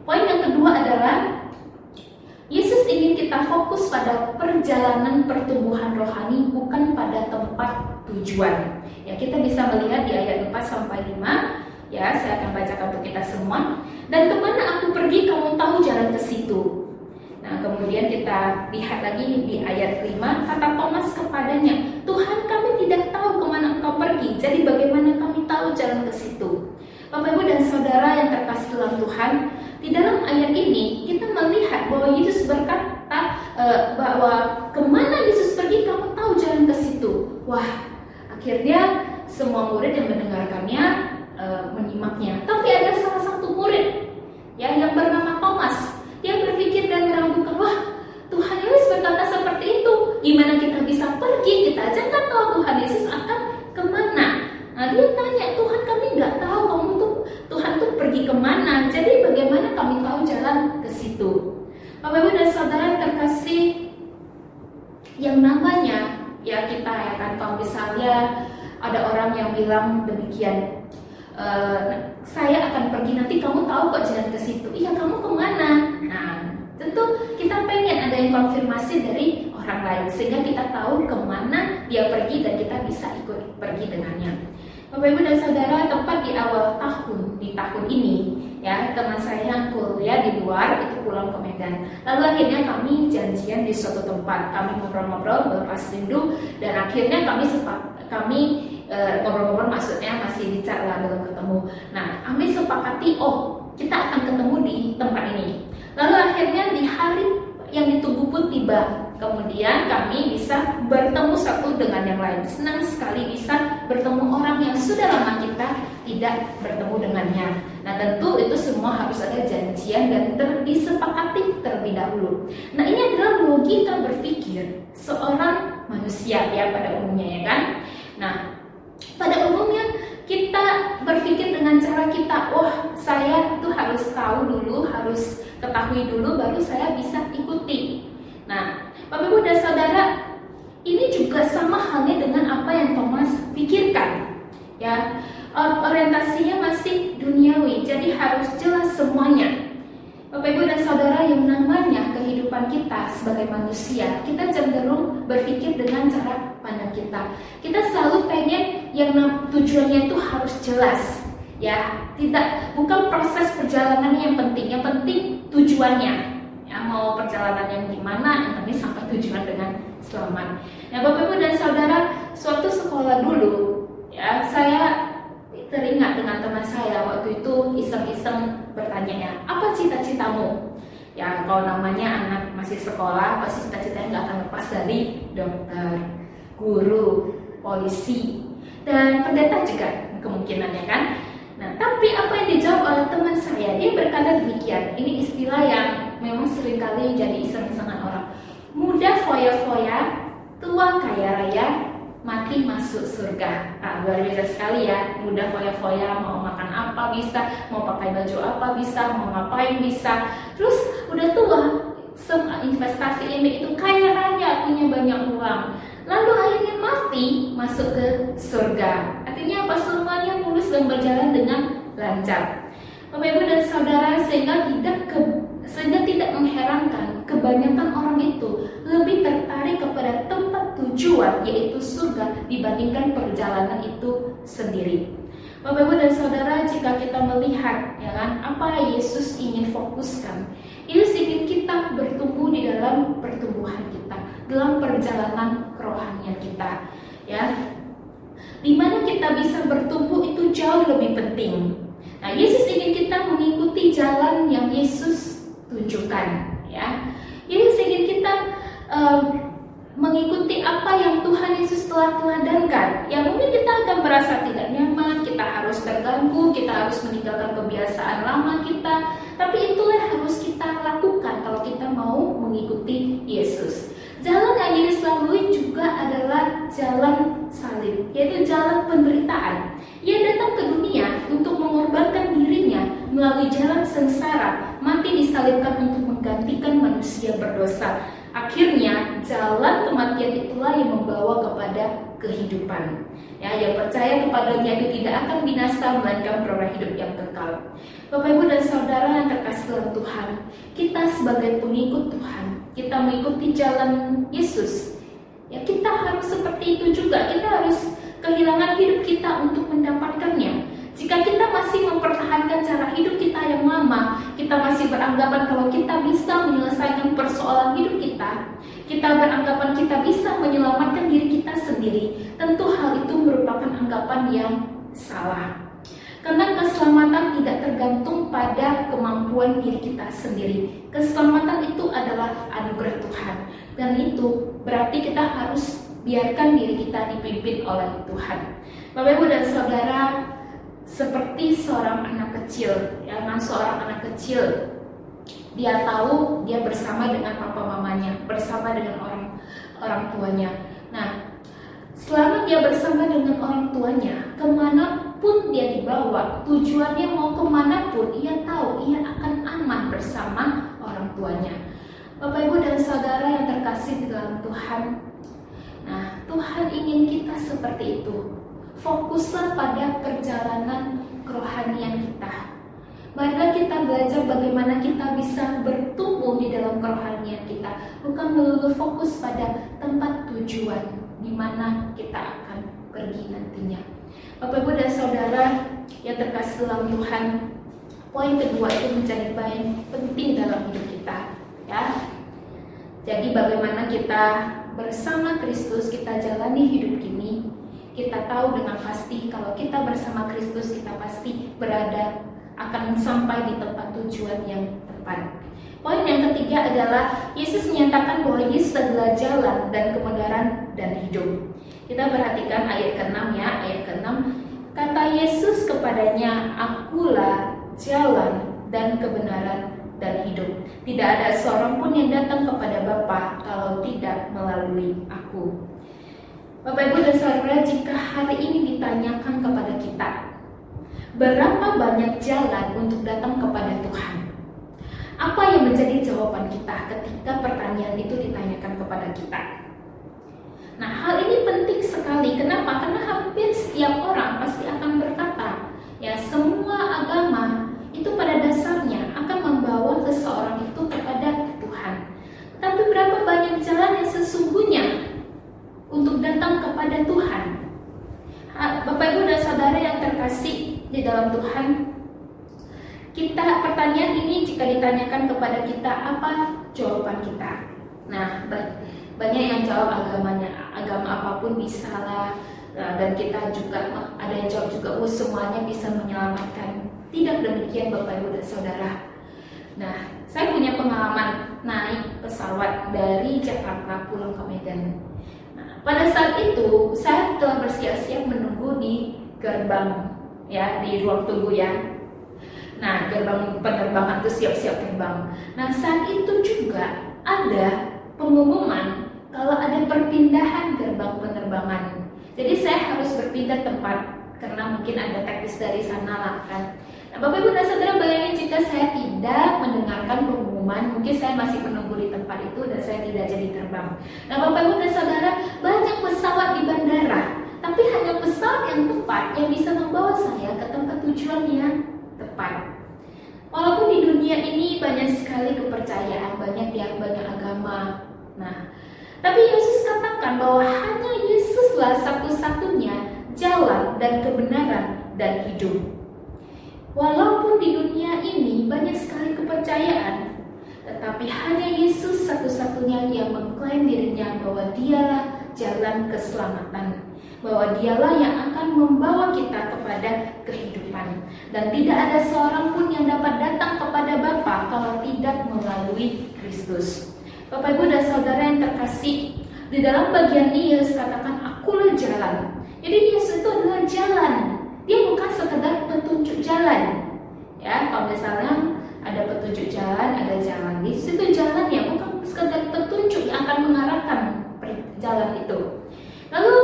[SPEAKER 6] Poin yang kedua adalah Yesus ingin kita fokus pada perjalanan pertumbuhan rohani, bukan pada tempat tujuan. Ya, kita bisa melihat di ayat 4-5. Ya, saya akan bacakan untuk kita semua. Dan kemana aku pergi, kamu tahu jalan ke situ. Nah, kemudian kita lihat lagi di ayat 5, kata Thomas kepadanya, Tuhan, kami tidak tahu kemana engkau pergi, jadi bagaimana kami tahu jalan ke situ? Bapak, Ibu, dan Saudara yang terkasih dalam Tuhan, di dalam ayat ini kita melihat bahwa Yesus berkata bahwa kemana Yesus pergi, kamu tahu jalan ke situ. Wah, akhirnya semua murid yang mendengarkannya menyimaknya. Tapi ada salah satu murid ya, yang bernama Thomas. Dia berpikir dan meragukan, wah, Tuhan Yesus berkata seperti itu, gimana kita bisa pergi? Kita aja nggak tahu Tuhan Yesus akan kemana. Nah, dia tanya, Tuhan, kami nggak tahu Tuhan tuh pergi kemana. Jadi bagaimana kami tahu jalan ke situ? Bapak, Ibu, dan Saudara yang terkasih, yang namanya ya kita akan tahu, misalnya ada orang yang bilang demikian, saya akan pergi, nanti kamu tahu kok jalan ke situ. Iya, kamu kemana? Nah, tentu kita pengen ada yang konfirmasi dari orang lain sehingga kita tahu kemana dia pergi dan kita bisa ikut pergi dengannya. Bapak, Ibu, dan Saudara, tepat di awal di tahun ini ya, teman saya yang kuliah di luar itu pulang ke Medan. Lalu akhirnya kami janjian di suatu tempat, kami ngobrol-ngobrol melepas rindu, dan akhirnya kami ngobrol-ngobrol, maksudnya masih bicara, belum ketemu. Nah, kami sepakati, kita akan ketemu di tempat ini. Lalu akhirnya di hari yang ditunggu pun tiba. Kemudian kami bisa bertemu satu dengan yang lain. Senang sekali bisa bertemu orang yang sudah lama kita tidak bertemu dengannya. Nah, tentu itu semua harus ada janjian dan disepakati terlebih dahulu. Nah, ini adalah logika berpikir seorang manusia ya, pada umumnya ya kan. Nah, pada umumnya kita berpikir dengan cara kita, saya tuh harus tahu dulu, harus ketahui dulu, baru saya bisa ikuti. Nah, Bapak, Ibu, dan Saudara, ini juga sama halnya dengan apa yang Thomas pikirkan. Ya, orientasinya masih duniawi, jadi harus jelas semuanya. Bapak, Ibu, dan Saudara, yang namanya kehidupan kita sebagai manusia, kita cenderung berpikir dengan cara pandang kita. Kita selalu pengen yang tujuannya itu harus jelas. Ya, bukan proses perjalanan yang penting tujuannya. Ya, mau perjalanan yang gimana, yang penting sampai tujuan dengan selamat. Nah, Bapak, Ibu, dan Saudara, suatu sekolah dulu, ya, saya teringat dengan teman saya waktu itu iseng-iseng bertanya, apa cita-citamu? Ya, kalau namanya anak masih sekolah, pasti cita-citanya nggak akan lepas dari dokter, guru, polisi, dan pendeta juga kemungkinannya kan. Nah, tapi apa yang dijawab oleh teman saya, dia berkata demikian. Ini istilah yang memang seringkali jadi iseng-isengan orang. Muda foya-foya, tua kaya raya, mati masuk surga. Nah, luar biasa sekali ya. Muda foya-foya, mau makan apa bisa, mau pakai baju apa bisa, mau ngapain bisa. Terus udah tua, investasi ini itu, kaya raya, punya banyak uang. Lalu akhirnya mati masuk ke surga. Artinya apa? Semuanya mulus dan berjalan dengan lancar. Bapak, Ibu, dan Saudara, sehingga tidak mengherankan kebanyakan orang itu lebih tertarik kepada tempat tujuan, yaitu surga, dibandingkan perjalanan itu sendiri. Bapak, Ibu, dan Saudara, jika kita melihat ya kan, apa Yesus ingin fokuskan, Yesus ingin kita bertumbuh di dalam pertumbuhan kita, dalam perjalanan kerohanian kita, ya, dimana kita bisa bertumbuh itu jauh lebih penting. Nah, Yesus ingin kita mengikuti jalan yang Yesus tunjukkan, ya. Yesus ingin kita mengikuti apa yang Tuhan Yesus telah teladankan. Ya, mungkin kita akan merasa tidak nyaman, kita harus terganggu, kita harus meninggalkan kebiasaan lama kita, tapi itulah yang harus kita lakukan kalau kita mau mengikuti Yesus. Jalan yang Yesus lalui juga adalah jalan salib, yaitu jalan penderitaan. Ia datang ke dunia untuk mengorbankan dirinya melalui jalan sengsara, mati disalibkan untuk menggantikan manusia berdosa. Akhirnya jalan kematian itulah yang membawa kepada kehidupan. Ya, yang percaya kepadanya itu tidak akan binasa melainkan peroleh hidup yang kekal. Bapak, Ibu, dan Saudara yang terkasih dalam Tuhan, kita sebagai pengikut Tuhan, kita mengikuti jalan Yesus. Ya, kita harus seperti itu juga. Kita harus kehilangan hidup kita untuk mendapatkannya. Jika kita masih mempertahankan cara hidup kita yang lama, kita masih beranggapan kalau kita bisa menyelesaikan persoalan hidup kita beranggapan kita bisa menyelamatkan diri kita sendiri, tentu hal itu merupakan anggapan yang salah. Karena keselamatan tidak tergantung pada kemampuan diri kita sendiri. Keselamatan itu adalah anugerah Tuhan, dan itu berarti kita harus biarkan diri kita dipimpin oleh Tuhan. Bapak, Ibu, dan Saudara, seperti seorang anak kecil, seorang anak kecil, dia tahu dia bersama dengan papa mamanya, bersama dengan orang tuanya. Nah, selama dia bersama dengan orang tuanya, kemanapun dia dibawa, tujuannya mau kemanapun, ia tahu ia akan aman bersama orang tuanya. Bapak, Ibu, dan Saudara yang terkasih di dalam Tuhan, nah, Tuhan ingin kita seperti itu. Fokuslah pada perjalanan kerohanian kita. Marilah kita belajar bagaimana kita bisa bertumbuh di dalam kerohanian kita, bukan melulu fokus pada tempat tujuan di mana kita akan pergi nantinya. Bapak, Ibu, dan Saudara yang terkasih dalam Tuhan, poin kedua itu menjadi poin penting dalam hidup kita, ya. Jadi bagaimana kita bersama Kristus kita jalani hidup ini. Kita tahu dengan pasti kalau kita bersama Kristus, kita pasti akan sampai di tempat tujuan yang tepat. Poin yang ketiga adalah Yesus menyatakan bahwa Yesus adalah jalan dan kebenaran dan hidup. Kita perhatikan ayat ke-6 ya, ayat ke-6. Kata Yesus kepadanya, "Akulah jalan dan kebenaran dan hidup. Tidak ada seorang pun yang datang kepada Bapa kalau tidak melalui aku." Bapak, Ibu, dan Saudara, jika hari ini ditanyakan kepada kita, berapa banyak jalan untuk datang kepada Tuhan? Apa yang menjadi jawaban kita ketika pertanyaan itu ditanyakan kepada kita? Nah, hal ini penting sekali. Kenapa? Karena hampir setiap orang pasti akan berkata, ya, semua agama itu pada dasarnya akan membawa seseorang itu kepada Tuhan. Tapi berapa banyak jalan yang sesungguhnya untuk datang kepada Tuhan? Bapak, Ibu, dan Saudara yang terkasih di dalam Tuhan, pertanyaan ini jika ditanyakan kepada kita, apa jawaban kita? Nah, banyak yang jawab agama apapun bisa lah, dan kita juga ada yang jawab juga, semuanya bisa menyelamatkan. Tidak demikian, Bapak, Ibu, dan Saudara. Nah, saya punya pengalaman naik pesawat dari Jakarta pulang ke Medan. Pada saat itu saya telah bersiap-siap menunggu di gerbang, ya, di ruang tunggu ya. Nah, gerbang penerbangan itu siap-siap terbang. Nah, saat itu juga ada pengumuman kalau ada perpindahan gerbang penerbangan. Jadi saya harus berpindah tempat karena mungkin ada teknis dari sana lah kan. Nah, Bapak, Ibu, dan Saudara, bayangin jika saya tidak mendengarkan pengumuman, mungkin saya masih menunggu di tempat itu dan saya tidak jadi terbang. Nah, Bapak, Ibu, dan Saudara, banyak pesawat di bandara, tapi hanya pesawat yang tepat yang bisa membawa saya ke tempat tujuan yang tepat. Walaupun di dunia ini banyak sekali kepercayaan, banyak agama. Nah, tapi Yesus katakan bahwa hanya Yesuslah satu-satunya jalan dan kebenaran dan hidup. Walaupun di dunia ini banyak sekali kepercayaan, tetapi hanya Yesus satu-satunya yang mengklaim dirinya bahwa dialah jalan keselamatan, bahwa dialah yang akan membawa kita kepada kehidupan. Dan tidak ada seorang pun yang dapat datang kepada Bapa kalau tidak melalui Kristus. Bapak, Ibu, dan Saudara yang terkasih, di dalam bagian ini Yesus katakan, "Akulah jalan." Jadi Yesus itu adalah jalan. Dia bukan sekedar petunjuk jalan. Ya, kalau misalnya ada petunjuk jalan, ada jalan. Di situ jalannya bukan sekedar petunjuk yang akan mengarahkan jalan itu. Lalu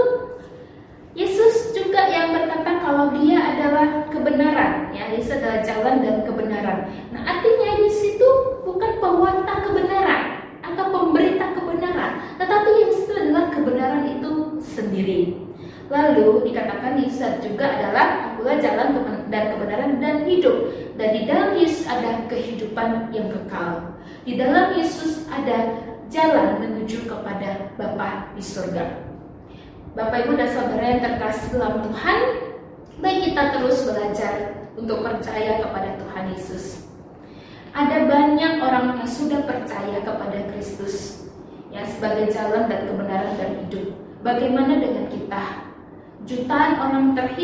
[SPEAKER 6] Yesus juga yang berkata kalau dia adalah kebenaran. Ya, Yesus adalah jalan dan kebenaran. Nah, artinya Yesus itu bukan pewarta kebenaran atau pemberita kebenaran, tetapi Yesus itu adalah kebenaran itu sendiri. mengatakan Yesus juga adalah akulah jalan dan kebenaran dan hidup. Dan di dalam Yesus ada kehidupan yang kekal. Di dalam Yesus ada jalan menuju kepada Bapa di surga. Bapak Ibu dan Saudara yang terkasih dalam Tuhan, mari kita terus belajar untuk percaya kepada Tuhan Yesus. Ada banyak orang yang sudah percaya kepada Kristus yang sebagai jalan dan kebenaran dan hidup. Bagaimana dengan kita? Jutaan orang tak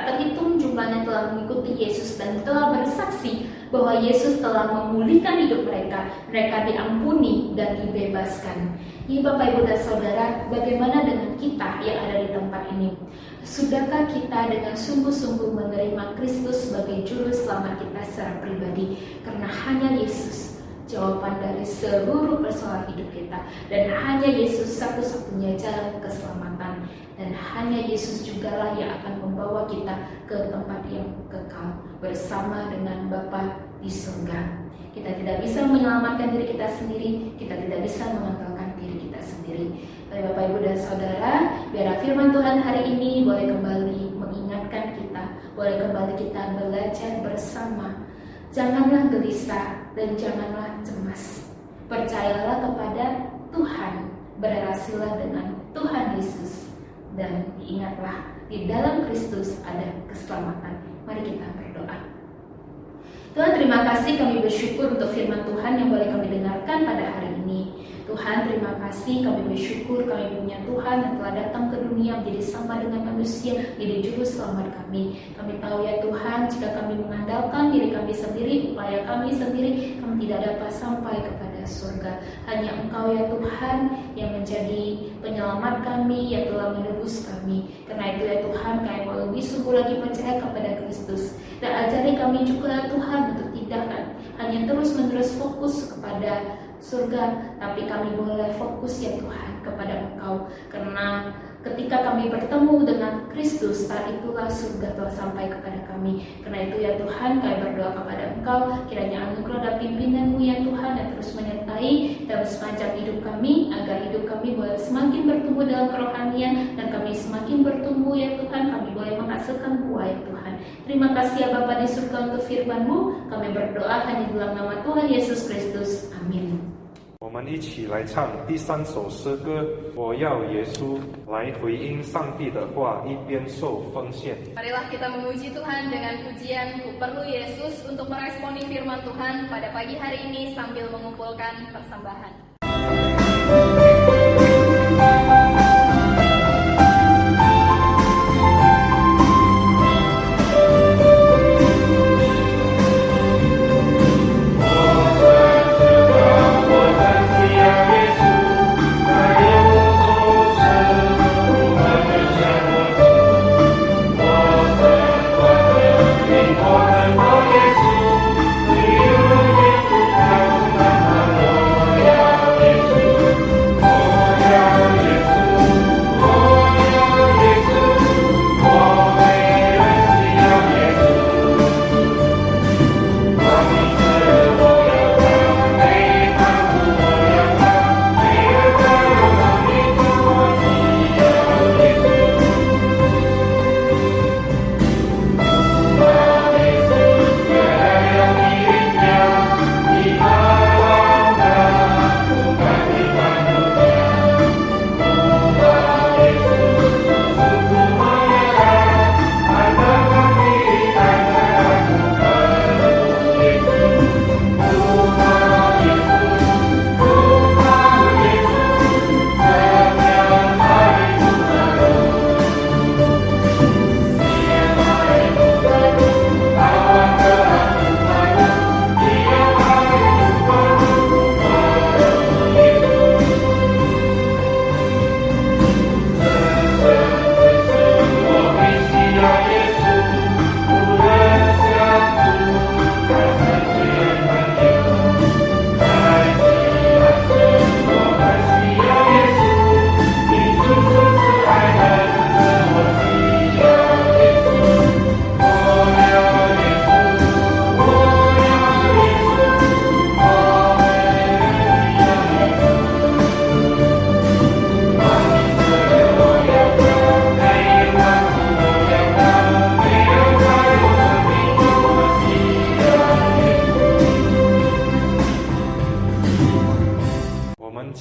[SPEAKER 6] terhitung jumlahnya telah mengikuti Yesus dan telah bersaksi bahwa Yesus telah memulihkan hidup mereka. Mereka diampuni dan dibebaskan. Ya Bapak Ibu dan Saudara, bagaimana dengan kita yang ada di tempat ini? Sudahkah kita dengan sungguh-sungguh menerima Kristus sebagai juru selamat kita secara pribadi? Karena hanya Yesus jawaban dari seluruh persoalan hidup kita, dan hanya Yesus satu-satunya jalan keselamatan, dan hanya Yesus jugalah yang akan membawa kita ke tempat yang kekal bersama dengan Bapa di surga. Kita tidak bisa menyelamatkan diri kita sendiri, kita tidak bisa mengandalkan diri kita sendiri. Tapi Bapak Ibu dan Saudara, biar firman Tuhan hari ini boleh kembali mengingatkan kita, boleh kembali kita belajar bersama. Janganlah gelisah dan janganlah cemas. Percayalah kepada Tuhan, berhasillah dengan Tuhan Yesus, dan ingatlah di dalam Kristus ada keselamatan. Mari kita berdoa. Tuhan, terima kasih, kami bersyukur untuk firman Tuhan yang boleh kami dengarkan pada hari ini. Tuhan, terima kasih, kami bersyukur kami punya Tuhan yang telah datang ke dunia menjadi sama dengan manusia, menjadi juru selamat kami. Kami tahu ya Tuhan, jika kami mengandalkan diri kami sendiri, upaya kami sendiri, kami tidak dapat sampai kepada surga. Hanya Engkau ya Tuhan yang menjadi penyelamat kami, yang telah menebus kami. Karena itu ya Tuhan, kami mau lebih sungguh lagi percaya kepada Kristus. Dan ajari kami juga ya Tuhan untuk tidak hanya terus-menerus fokus kepada surga, tapi kami boleh fokus ya Tuhan kepada Engkau. Karena ketika kami bertemu dengan Kristus, saat itulah surga telah sampai kepada kami. Karena itu ya Tuhan, kami berdoa kepada Engkau, kiranya anugerah dan pimpinan-Mu ya Tuhan yang terus menyertai dalam sepanjang hidup kami, agar hidup kami boleh semakin bertumbuh dalam kerohanian, dan kami semakin bertumbuh ya Tuhan, kami boleh menghasilkan buah ya Tuhan. Terima kasih ya Bapa di surga untuk firman-Mu. Kami berdoa hanya dalam nama Tuhan Yesus Kristus. Amin.
[SPEAKER 2] 我们一起来唱第3首诗歌，我要耶稣来回应上帝的话，一边受奉献。
[SPEAKER 3] Marilah kita memuji Tuhan dengan pujian Ku Perlu Yesus untuk meresponi firman Tuhan pada pagi hari ini sambil mengumpulkan persembahan.
[SPEAKER 5] Yesus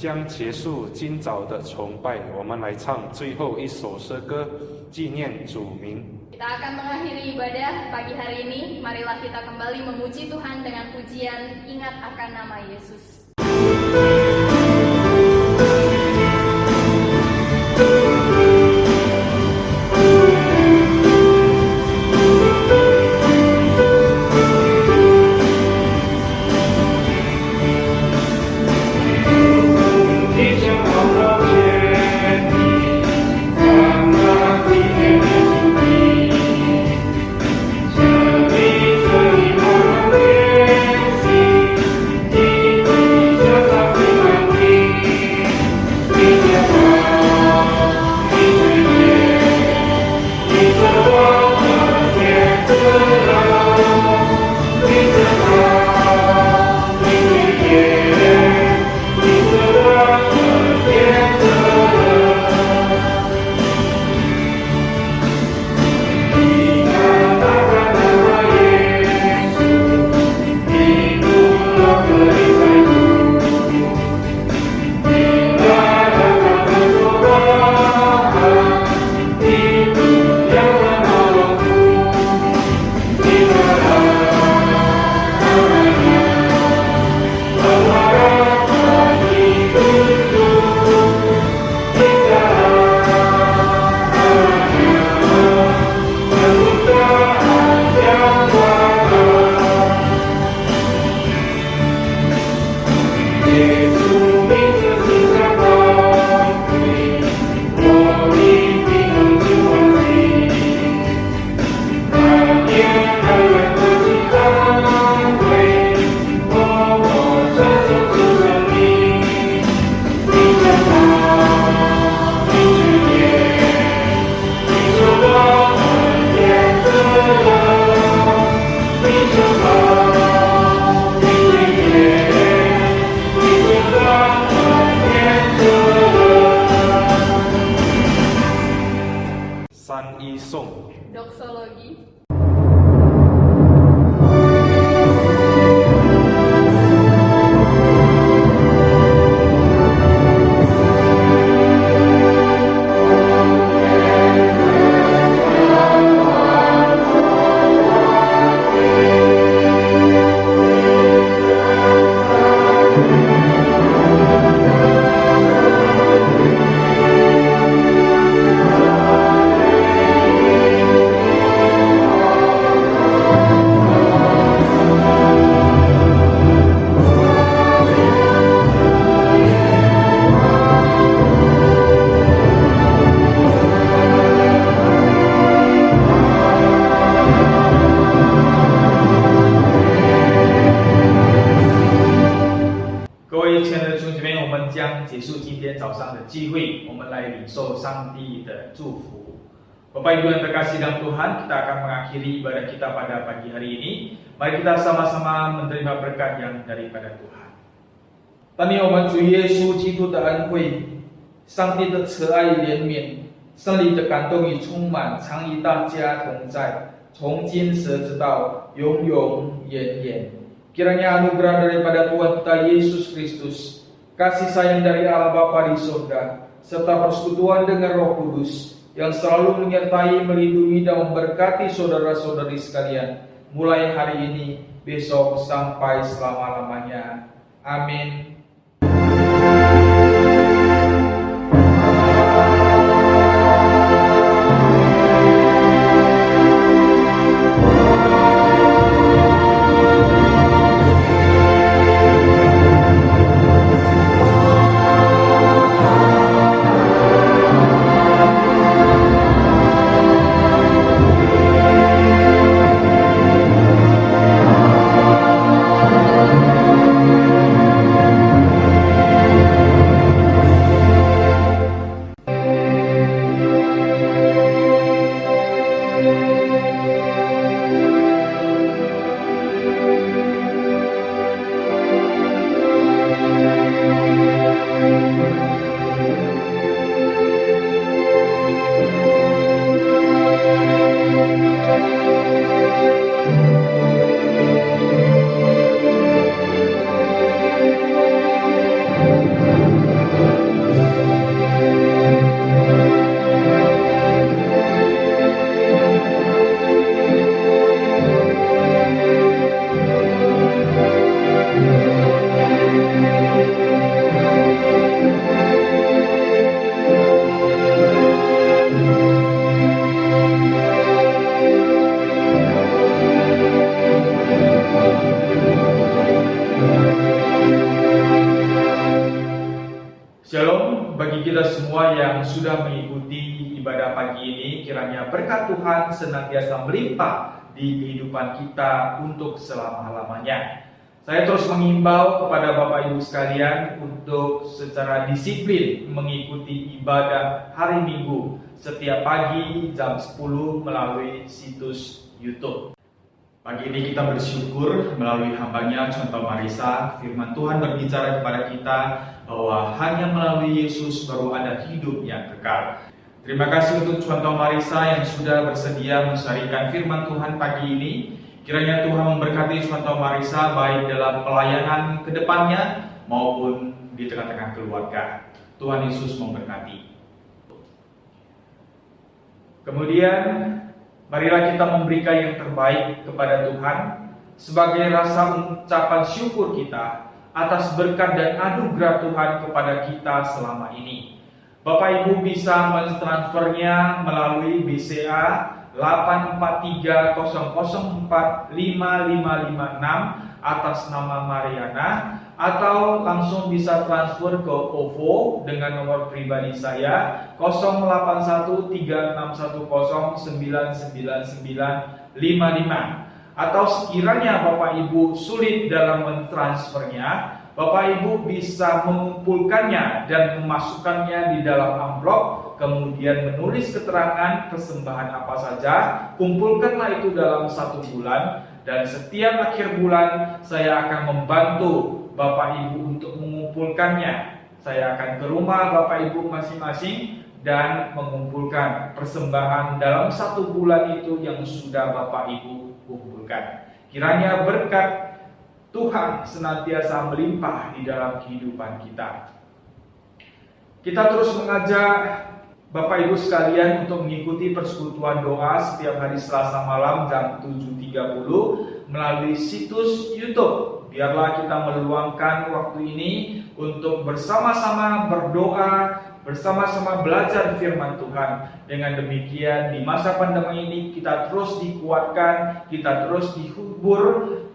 [SPEAKER 2] 将结束今早的崇拜，我们来唱最后一首诗歌，纪念主名。
[SPEAKER 3] Kita akan mengakhiri ibadah pagi hari ini. Marilah kita kembali memuji Tuhan dengan pujian ingat akan nama Yesus. Doksologi. Bapak Ibu yang terkasih dalam Tuhan, kita akan mengakhiri ibadah kita pada pagi hari ini. Mari kita sama-sama menerima berkat yang daripada Tuhan. 但愿我们主耶稣基督的恩惠、上帝的慈爱怜悯、圣灵的感动与充满，常与大家同在，从今时直到永永远远。Kiranya anugerah daripada Tuhan kita Yesus Kristus, kasih sayang dari Allah Bapa di surga, serta persekutuan dengan Roh Kudus yang selalu menyertai, melindungi dan memberkati saudara-saudari sekalian, mulai hari ini, besok sampai selama-lamanya. Amin.
[SPEAKER 4] kita semua yang sudah mengikuti ibadah pagi ini, kiranya berkat Tuhan senantiasa melimpah di kehidupan kita untuk selama-lamanya. Saya terus mengimbau kepada Bapak Ibu sekalian untuk secara disiplin mengikuti ibadah hari Minggu setiap pagi jam 10 melalui situs YouTube. Pagi ini kita bersyukur melalui hambanya Contoh Marisa, firman Tuhan berbicara kepada kita bahwa hanya melalui Yesus baru ada hidup yang kekal. Terima kasih untuk Contoh Marisa yang sudah bersedia mensyarikan firman Tuhan pagi ini. Kiranya Tuhan memberkati Contoh Marisa baik dalam pelayanan ke depannya maupun di tengah-tengah keluarga. Tuhan Yesus memberkati. Kemudian marilah kita memberikan yang terbaik kepada Tuhan sebagai rasa ucapan syukur kita atas berkat dan anugerah Tuhan kepada kita selama ini. Bapak Ibu bisa mentransfernya melalui BCA 84300455556 atas nama Mariana, atau langsung bisa transfer ke OVO dengan nomor pribadi saya 081361099955. Atau sekiranya Bapak Ibu sulit dalam mentransfernya, Bapak Ibu bisa mengumpulkannya dan memasukkannya di dalam amplop, kemudian menulis keterangan persembahan apa saja, kumpulkanlah itu dalam 1 bulan, dan setiap akhir bulan saya akan membantu Bapak Ibu untuk mengumpulkannya. Saya akan ke rumah Bapak Ibu masing-masing dan mengumpulkan persembahan dalam 1 bulan itu yang sudah Bapak Ibu kumpulkan. Kiranya berkat Tuhan senantiasa melimpah di dalam kehidupan kita. Kita terus mengajak Bapak Ibu sekalian untuk mengikuti persekutuan doa setiap hari Selasa malam jam 7.30 melalui situs YouTube. Biarlah kita meluangkan waktu ini untuk bersama-sama berdoa, bersama-sama belajar firman Tuhan. Dengan demikian di masa pandemi ini kita terus dikuatkan, kita terus dihibur,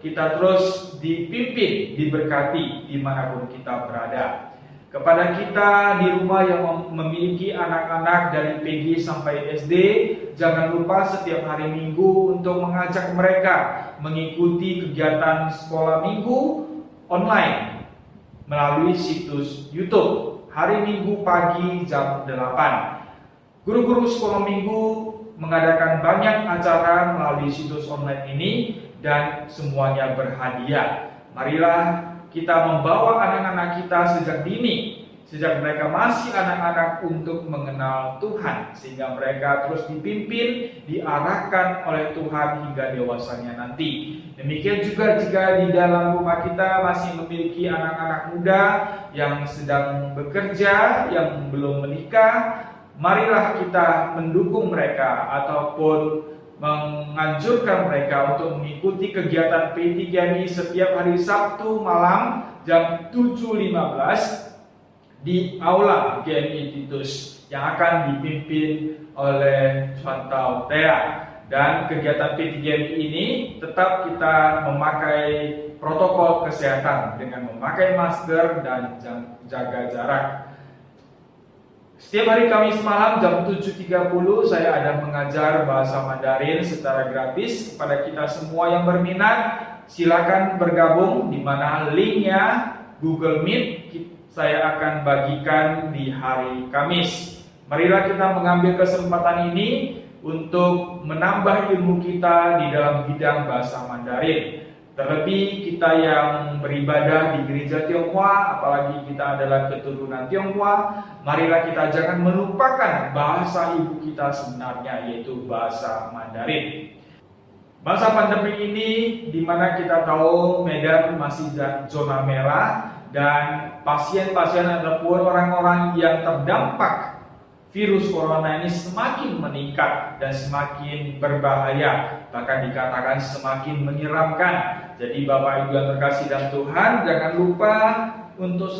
[SPEAKER 4] kita terus dipimpin, diberkati dimanapun kita berada. Kepada kita di rumah yang memiliki anak-anak dari PG sampai SD, jangan lupa setiap hari Minggu untuk mengajak mereka mengikuti kegiatan sekolah minggu online melalui situs YouTube. Hari Minggu pagi jam 8. Guru-guru sekolah minggu mengadakan banyak acara melalui situs online ini dan semuanya berhadiah. Marilah kita membawa anak-anak kita sejak dini, sejak mereka masih anak-anak untuk mengenal Tuhan, sehingga mereka terus dipimpin, diarahkan oleh Tuhan hingga dewasanya nanti. Demikian juga jika di dalam rumah kita masih memiliki anak-anak muda yang sedang bekerja, yang belum menikah, marilah kita mendukung mereka ataupun menganjurkan mereka untuk mengikuti kegiatan P3Mi setiap hari Sabtu malam jam 7.15 di Aula GMI Titus yang akan dipimpin oleh Fantau Tea. Dan kegiatan P3Mi ini tetap kita memakai protokol kesehatan dengan memakai masker dan jaga jarak. Setiap hari Kamis malam jam 7.30 saya ada mengajar bahasa Mandarin secara gratis kepada kita semua yang berminat. Silakan bergabung, di mana linknya Google Meet saya akan bagikan di hari Kamis. Marilah kita mengambil kesempatan ini untuk menambah ilmu kita di dalam bidang bahasa Mandarin. Terlebih kita yang beribadah di gereja Tionghoa, apalagi kita adalah keturunan Tionghoa, marilah kita jangan melupakan bahasa ibu kita sebenarnya, yaitu bahasa Mandarin. Masa pandemi ini, di mana kita tahu Medan masih zona merah, dan pasien-pasien ataupun orang-orang yang terdampak virus corona ini semakin meningkat dan semakin berbahaya, bahkan dikatakan semakin menyeramkan. Jadi Bapak Ibu yang terkasih dalam Tuhan, jangan lupa untuk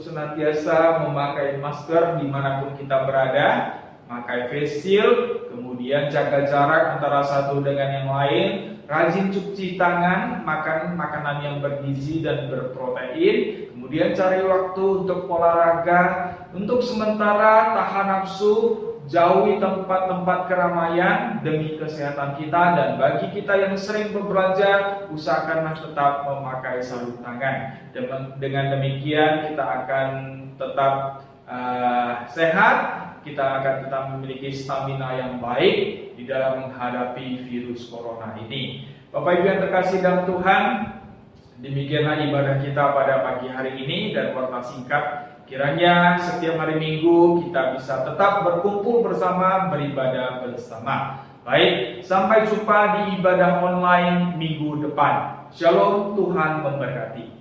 [SPEAKER 4] senantiasa memakai masker dimanapun kita berada, memakai face shield, kemudian jaga jarak antara satu dengan yang lain, rajin cuci tangan, makan makanan yang bergizi dan berprotein, kemudian kemudian cari waktu untuk olahraga, untuk sementara tahan nafsu, jauhi tempat-tempat keramaian demi kesehatan kita. Dan bagi kita yang sering berbelanja, usahakanlah tetap memakai sarung tangan. Dengan demikian kita akan tetap sehat, kita akan tetap memiliki stamina yang baik di dalam menghadapi virus corona ini. Bapak Ibu yang terkasih dalam Tuhan, demikianlah ibadah kita pada pagi hari ini dan warta singkat. Kiranya setiap hari Minggu kita bisa tetap berkumpul bersama, beribadah bersama. Baik, sampai jumpa di ibadah online minggu depan. Shalom, Tuhan memberkati.